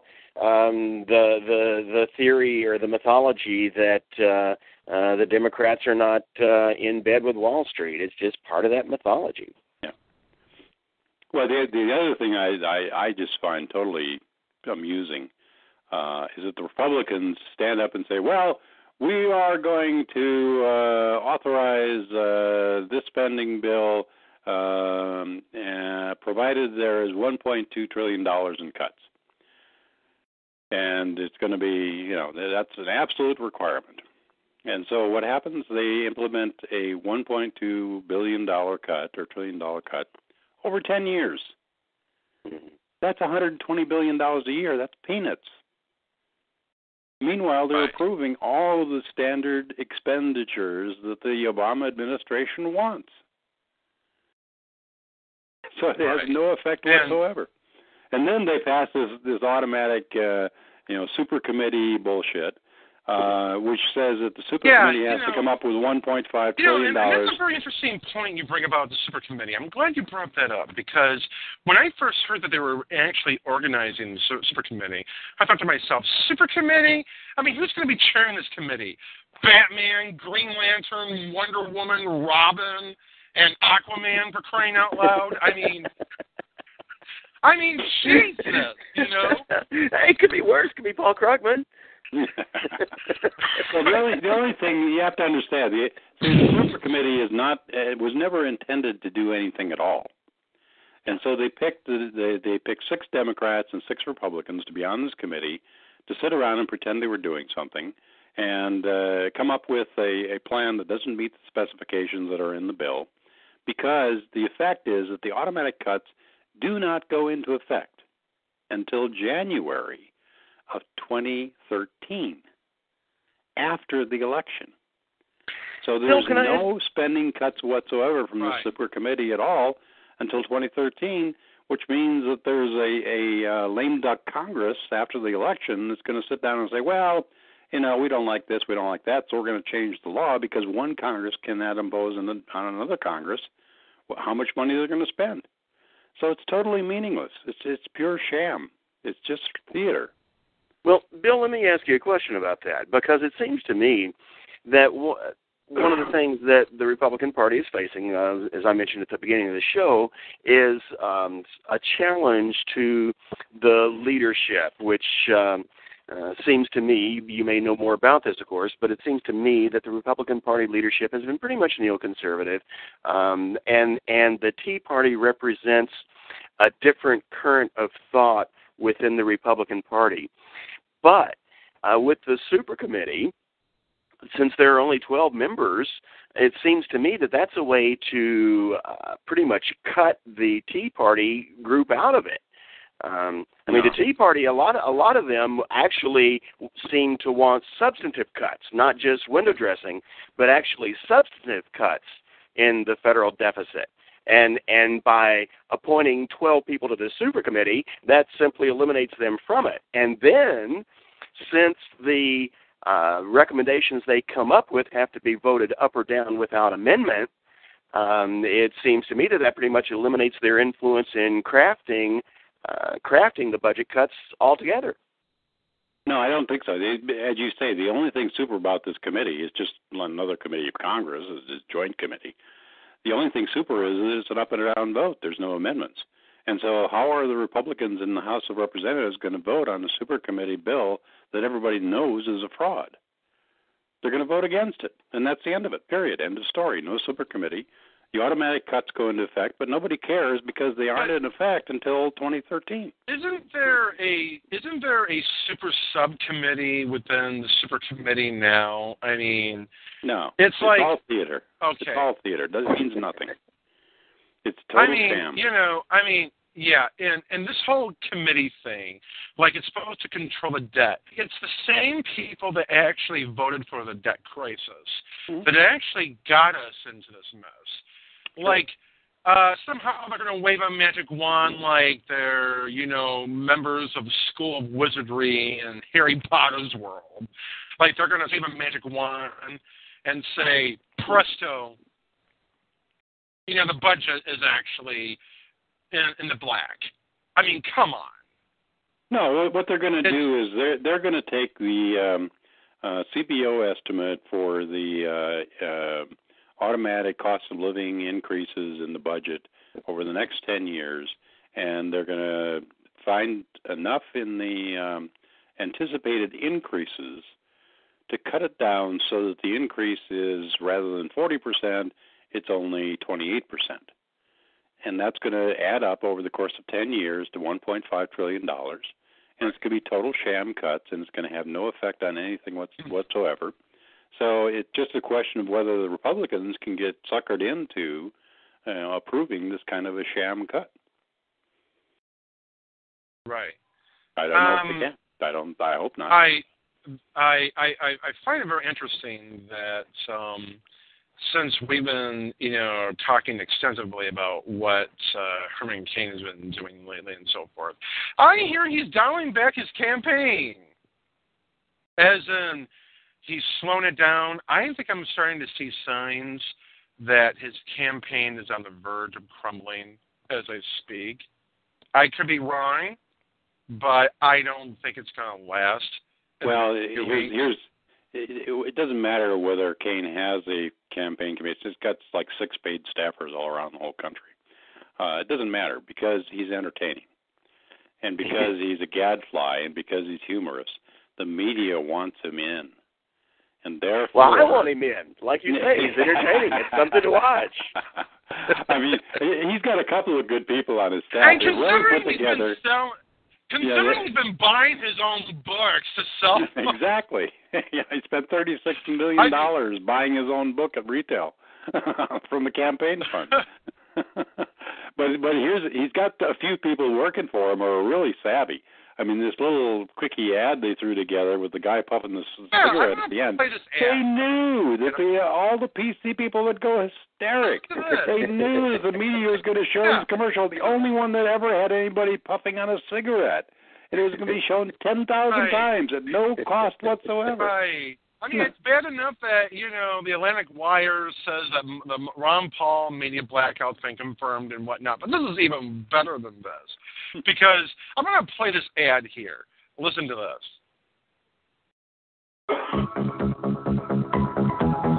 theory or the mythology that the Democrats are not in bed with Wall Street. It's just part of that mythology. Yeah. Well, the other thing I just find totally amusing is that the Republicans stand up and say, well, we are going to authorize this spending bill provided there is $1.2 trillion in cuts. And it's going to be, that's an absolute requirement. And so what happens, they implement a $1.2 billion cut or trillion dollar cut over 10 years. That's $120 billion a year. That's peanuts. Meanwhile, they're approving all of the standard expenditures that the Obama administration wants. So it has no effect whatsoever. And then they pass this automatic, super committee bullshit, which says that the super committee has to come up with $1.5 trillion. And that's a very interesting point you bring about the super committee. I'm glad you brought that up, because when I first heard that they were actually organizing the super committee, I thought to myself, super committee? I mean, who's going to be chairing this committee? Batman, Green Lantern, Wonder Woman, Robin, and Aquaman, for crying out loud? I mean, Jesus, It could be worse. It could be Paul Krugman. Well, the only thing you have to understand, the super committee was never intended to do anything at all, and so they picked 6 Democrats and 6 Republicans to be on this committee to sit around and pretend they were doing something and come up with a plan that doesn't meet the specifications that are in the bill, because the effect is that the automatic cuts do not go into effect until January of 2013, after the election. So there's no spending cuts whatsoever from the super committee at all until 2013, which means that there's a lame duck Congress after the election that's going to sit down and say, well, we don't like this, we don't like that, so we're going to change the law because one Congress cannot impose on another Congress how much money they're going to spend. So it's totally meaningless. It's pure sham. It's just theater. Well, Bill, let me ask you a question about that, because it seems to me that one of the things that the Republican Party is facing, as I mentioned at the beginning of the show, is a challenge to the leadership, which seems to me, you may know more about this, of course, but it seems to me that the Republican Party leadership has been pretty much neoconservative, and the Tea Party represents a different current of thought within the Republican Party. But with the super committee, since there are only 12 members, it seems to me that that's a way to pretty much cut the Tea Party group out of it. The Tea Party, a lot of them actually seem to want substantive cuts, not just window dressing, but actually substantive cuts in the federal deficit. And by appointing 12 people to the super committee, that simply eliminates them from it. And then, since the recommendations they come up with have to be voted up or down without amendment, it seems to me that pretty much eliminates their influence in crafting the budget cuts altogether. No, I don't think so. As you say, the only thing super about this committee is just another committee of Congress, is this joint committee. The only thing super is that it's an up and down vote. There's no amendments. And so how are the Republicans in the House of Representatives going to vote on a super committee bill that everybody knows is a fraud? They're going to vote against it, and that's the end of it, period. End of story. No super committee. The automatic cuts go into effect, but nobody cares because they aren't in effect until 2013. Isn't there a super subcommittee within the super committee now? I mean, no, it's like all theater. Okay, it's all theater. It means nothing. It's total sham. Yeah, and this whole committee thing, like it's supposed to control the debt. It's the same people that actually voted for the debt crisis that actually got us into this mess. Like, somehow they're going to wave a magic wand like they're, members of the School of Wizardry in Harry Potter's world. Like they're going to wave a magic wand and say, presto, the budget is actually in the black. I mean, come on. No, what they're going to do is they're going to take the CBO estimate for the automatic cost of living increases in the budget over the next 10 years, and they're going to find enough in the anticipated increases to cut it down so that the increase is, rather than 40%, it's only 28%. And that's going to add up over the course of 10 years to $1.5 trillion. And it's going to be total sham cuts, and it's going to have no effect on anything whatsoever. So it's just a question of whether the Republicans can get suckered into approving this kind of a sham cut. Right. I don't know if they can. I hope not. I find it very interesting that since we've been, talking extensively about what Herman Cain has been doing lately and so forth, I hear he's dialing back his campaign. As in, he's slowing it down. I think I'm starting to see signs that his campaign is on the verge of crumbling as I speak. I could be wrong, but I don't think it's going to last. Well, it doesn't matter whether Cain has a campaign committee. It's got like 6 paid staffers all around the whole country. It doesn't matter because he's entertaining, and because he's a gadfly, and because he's humorous. The media wants him in, and therefore. Well, I want him in. Like you say, he's entertaining. It's something to watch. I mean, he's got a couple of good people on his staff. And considering he's been buying his own books to sell them. Exactly. Yeah, he spent $36 million buying his own book at retail from the campaign fund. But he's got a few people working for him who are really savvy. I mean, this little quickie ad they threw together with the guy puffing the cigarette at the end. They knew that all the PC people would go hysteric. They knew that the media was going to show this commercial, the only one that ever had anybody puffing on a cigarette. And it was going to be shown 10,000 times at no cost whatsoever. Right. I mean, it's bad enough that, the Atlantic Wire says that the Ron Paul media blackout thing confirmed and whatnot, but this is even better than this, because I'm going to play this ad here. Listen to this.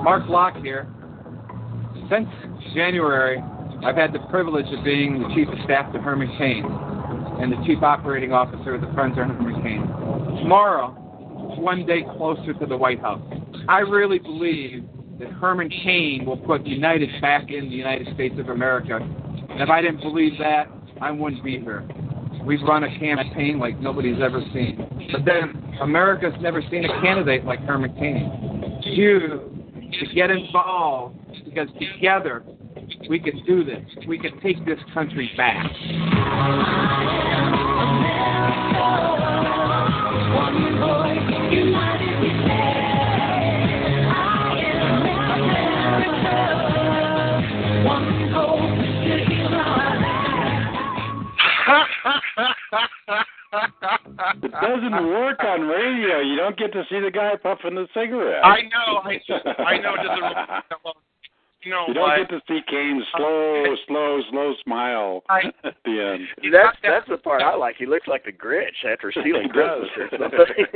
Mark Locke here. Since January, I've had the privilege of being the Chief of Staff to Herman Cain and the Chief Operating Officer of the Friends of Herman Cain. Tomorrow, one day closer to the White House. I really believe that Herman Cain will put United back in the United States of America. And if I didn't believe that, I wouldn't be here. We've run a campaign like nobody's ever seen. But then America's never seen a candidate like Herman Cain. You to get involved, because together we can do this. We can take this country back. It doesn't work on radio. You don't get to see the guy puffing the cigarette. I know. It doesn't work that well. You don't get to see Cain's slow smile at the end. That's the part I like. He looks like the Grinch after stealing Christmas or something.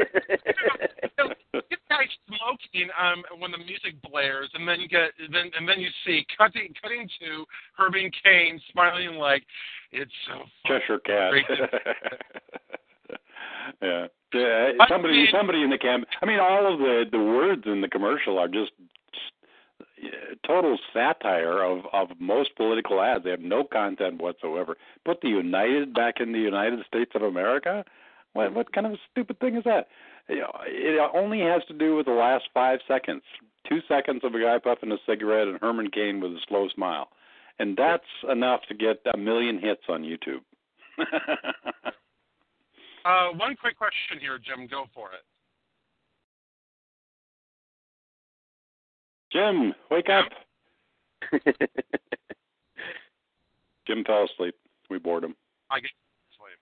This guy's smoking when the music blares, and then you see cutting to Herman Cain smiling like it's so Cheshire Cat. Yeah. Somebody in the camp. I mean, all of the words in the commercial are just total satire of most political ads. They have no content whatsoever. Put the United back in the United States of America? What kind of a stupid thing is that? It only has to do with the last 5 seconds. 2 seconds of a guy puffing a cigarette and Herman Cain with a slow smile. And that's enough to get 1 million hits on YouTube. One quick question here, Jim. Go for it. Jim, wake up. Jim fell asleep. We bored him. I get asleep.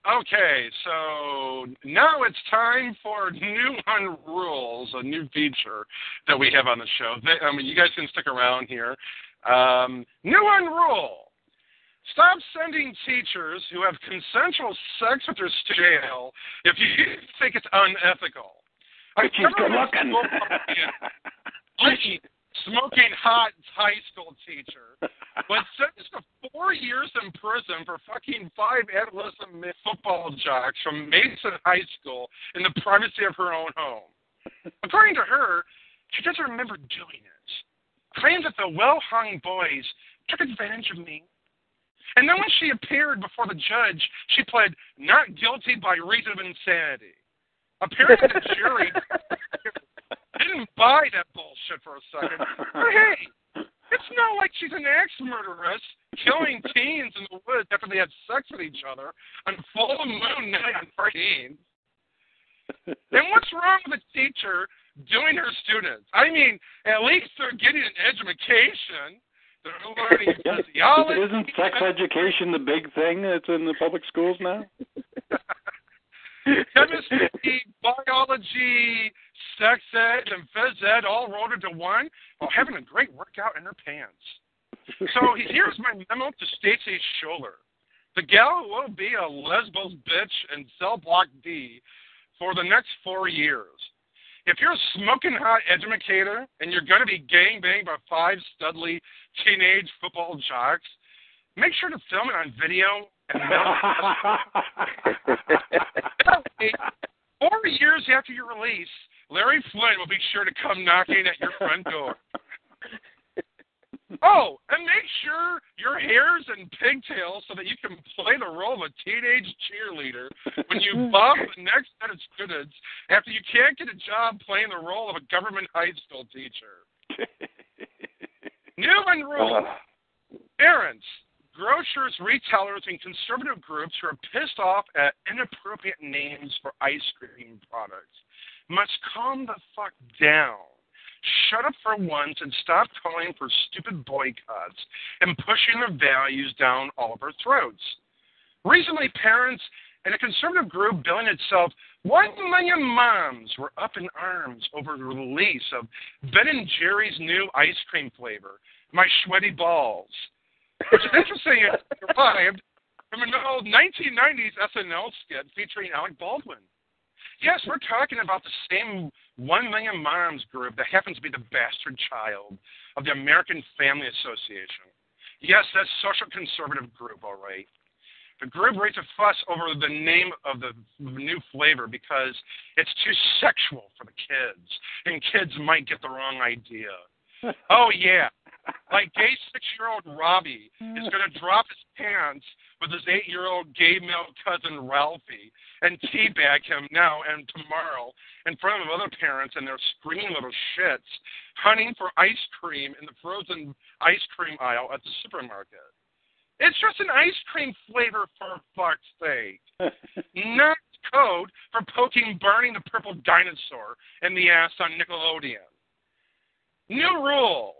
Okay, so now it's time for New Unrules, a new feature that we have on the show. You guys can stick around here. New Unrule. Stop sending teachers who have consensual sex with their students to jail if you think it's unethical. She's good looking. I mean, smoking hot high school teacher was sentenced to 4 years in prison for fucking 5 adolescent football jocks from Mason High School in the privacy of her own home. According to her, she doesn't remember doing it. Claims that the well-hung boys took advantage of me. And then when she appeared before the judge, she pled not guilty by reason of insanity. Apparently the jury didn't buy that bullshit for a second. But hey, it's not like she's an axe murderess killing teens in the woods after they had sex with each other on full moon night on Friday. And what's wrong with a teacher doing her students? I mean, at least they're getting an education. They're learning physiology. Isn't sex education the big thing that's in the public schools now? Chemistry, biology, sex ed, and phys ed all rolled into one while having a great workout in their pants. So here's my memo to Stacey Scholler. The gal will be a lesbos bitch in cell block D for the next 4 years. If you're a smoking hot educator and you're going to be gangbanged by 5 studly teenage football jocks, make sure to film it on video. And 4 years after your release, Larry Flynn will be sure to come knocking at your front door. Oh, and make sure your hair's in pigtails so that you can play the role of a teenage cheerleader when you bomb the next set of students after you can't get a job playing the role of a government high school teacher. New Unrule. Parents, grocers, retailers, and conservative groups who are pissed off at inappropriate names for ice cream products must calm the fuck down. Shut up for once and stop calling for stupid boycotts and pushing their values down all of our throats. Recently, parents and a conservative group billing itself 1 million moms were up in arms over the release of Ben & Jerry's new ice cream flavor, My Sweaty Balls, which is interesting. It derived from an old 1990s SNL skit featuring Alec Baldwin. Yes, we're talking about the same 1 million moms group that happens to be the bastard child of the American Family Association. Yes, that's social conservative group, all right. The group raised a fuss over the name of the new flavor because it's too sexual for the kids, and kids might get the wrong idea. Oh, yeah. Like gay 6-year-old Robbie is going to drop his pants with his 8-year-old gay male cousin Ralphie and teabag him now and tomorrow in front of other parents and their screaming little shits hunting for ice cream in the frozen ice cream aisle at the supermarket. It's just an ice cream flavor, for fuck's sake. Not code for poking Barney the Purple Dinosaur in the ass on Nickelodeon. New rule.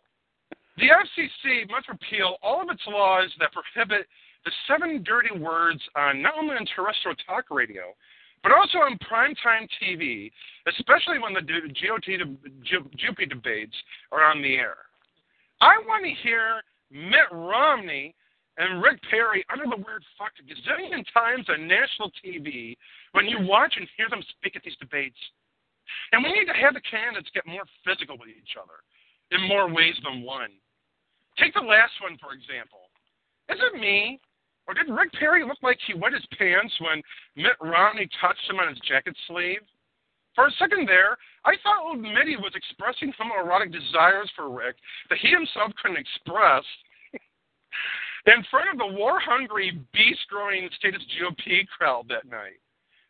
The FCC must repeal all of its laws that prohibit the 7 dirty words on not only on terrestrial talk radio, but also on primetime TV, especially when the GOP debates are on the air. I want to hear Mitt Romney and Rick Perry utter the word fuck a gazillion times on national TV when you watch and hear them speak at these debates. And we need to have the candidates get more physical with each other in more ways than one. Take the last one, for example. Is it me, or did Rick Perry look like he wet his pants when Mitt Romney touched him on his jacket sleeve? For a second there, I thought old Mitty was expressing homoerotic desires for Rick that he himself couldn't express in front of the war-hungry, beast-growing status GOP crowd that night.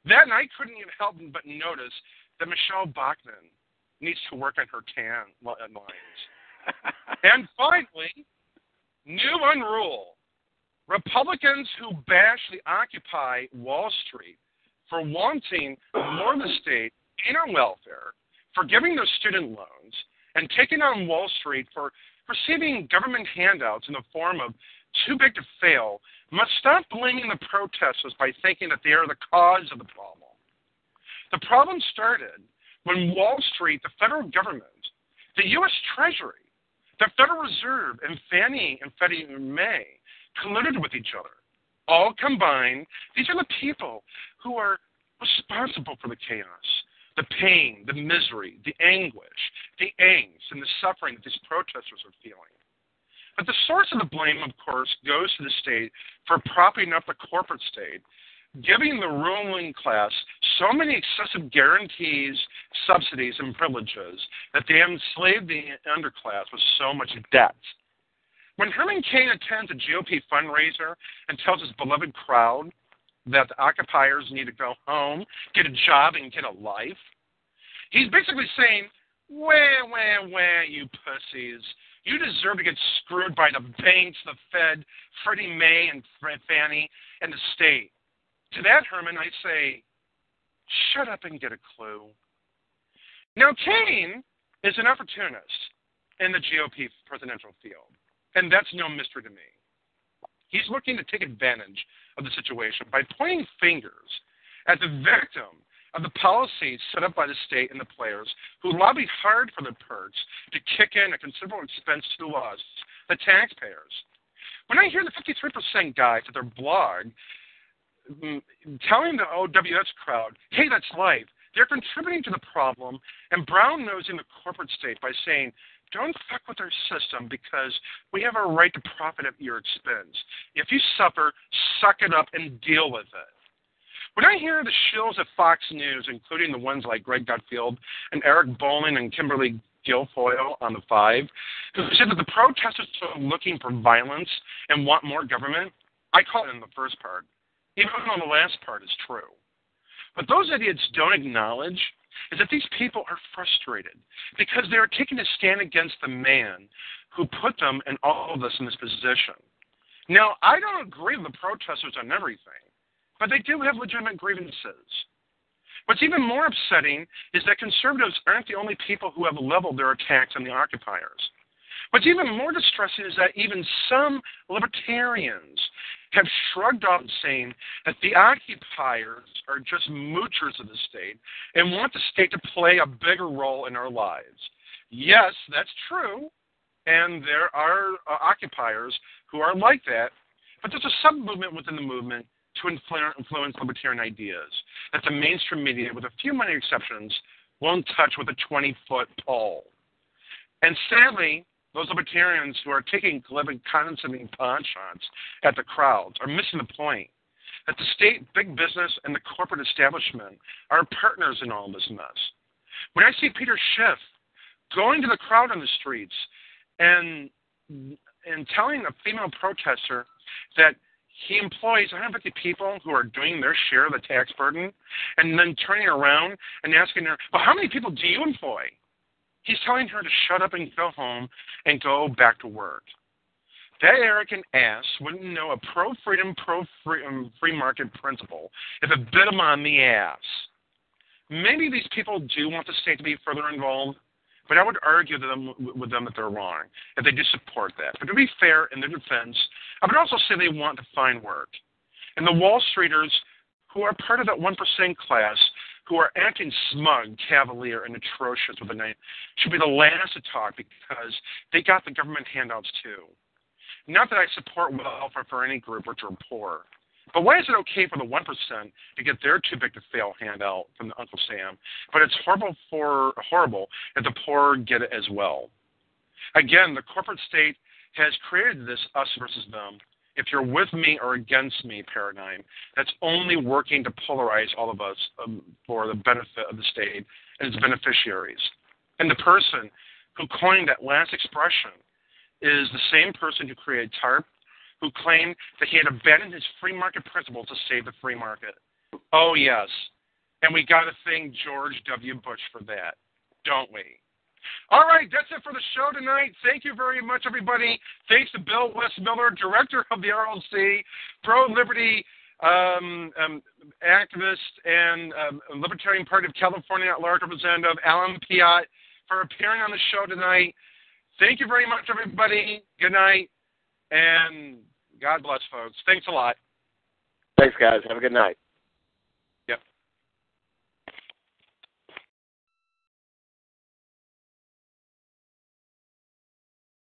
That night, couldn't even help but notice that Michele Bachmann needs to work on her tan lines. And finally, new unrule. Republicans who bash the Occupy Wall Street for wanting more of the state in on welfare, for giving their student loans, and taking on Wall Street for receiving government handouts in the form of too big to fail, must stop blaming the protesters by thinking that they are the cause of the problem. The problem started when Wall Street, the federal government, the U.S. Treasury, the Federal Reserve, and Fannie and Freddie Mae colluded with each other. All combined, these are the people who are responsible for the chaos, the pain, the misery, the anguish, the angst, and the suffering that these protesters are feeling. But the source of the blame, of course, goes to the state for propping up the corporate state, giving the ruling class so many excessive guarantees, subsidies, and privileges that they enslaved the underclass with so much debt. When Herman Cain attends a GOP fundraiser and tells his beloved crowd that the occupiers need to go home, get a job, and get a life, he's basically saying, wah, you pussies. You deserve to get screwed by the banks, the Fed, Freddie Mae, and Fannie, and the state. To that, Herman, I say, shut up and get a clue. Now, Cain is an opportunist in the GOP presidential field, and that's no mystery to me. He's looking to take advantage of the situation by pointing fingers at the victim of the policies set up by the state and the players who lobbied hard for the perks to kick in a considerable expense to us, the taxpayers. When I hear the 53% guys at their blog telling the OWS crowd, hey, that's life, they're contributing to the problem and brown-nosing the corporate state by saying, don't fuck with our system because we have a right to profit at your expense. If you suffer, suck it up and deal with it. When I hear the shills at Fox News, including the ones like Greg Gutfield and Eric Bolling and Kimberly Guilfoyle on the 5, who said that the protesters are looking for violence and want more government, I call it in the first part, even though the last part is true. What those idiots don't acknowledge is that these people are frustrated because they are taking a stand against the man who put them and all of us in this position. Now, I don't agree with the protesters on everything, but they do have legitimate grievances. What's even more upsetting is that conservatives aren't the only people who have leveled their attacks on the occupiers. What's even more distressing is that even some libertarians have shrugged off saying that the occupiers are just moochers of the state and want the state to play a bigger role in our lives. Yes, that's true, and there are occupiers who are like that, but there's a sub-movement within the movement to influence libertarian ideas that the mainstream media, with a few minor exceptions, won't touch with a 20-foot pole. And sadly, those libertarians who are taking glib and condescending pot shots at the crowds are missing the point that the state, big business, and the corporate establishment are partners in all this mess. When I see Peter Schiff going to the crowd on the streets and telling a female protester that he employs 150 people who are doing their share of the tax burden, and then turning around and asking her, well, how many people do you employ? He's telling her to shut up and go home and go back to work. That arrogant ass wouldn't know a pro-freedom, free market principle if it bit him on the ass. Maybe these people do want the state to be further involved, But I would argue with them that they're wrong, that they do support that. But to be fair, in their defense, I would also say they want to find work. And the Wall Streeters, who are part of that 1% class, who are acting smug, cavalier, and atrocious with the night, should be the last to talk because they got the government handouts too. Not that I support welfare for any group, rich or poor. But why is it okay for the 1% to get their too big to fail handout from the Uncle Sam, but it's horrible that the poor get it as well? Again, the corporate state has created this us versus them, if you're with me or against me paradigm that's only working to polarize all of us for the benefit of the state and its beneficiaries. And the person who coined that last expression is the same person who created TARP, who claimed that he had abandoned his free market principle to save the free market. Oh, yes. And we got to thank George W. Bush for that, don't we? All right, that's it for the show tonight. Thank you very much, everybody. Thanks to Bill Westmiller, director of the RLC, pro-liberty activist and Libertarian Party of California at large representative Alan Pyeatt, for appearing on the show tonight. Thank you very much, everybody. Good night, and God bless, folks. Thanks a lot. Thanks, guys. Have a good night.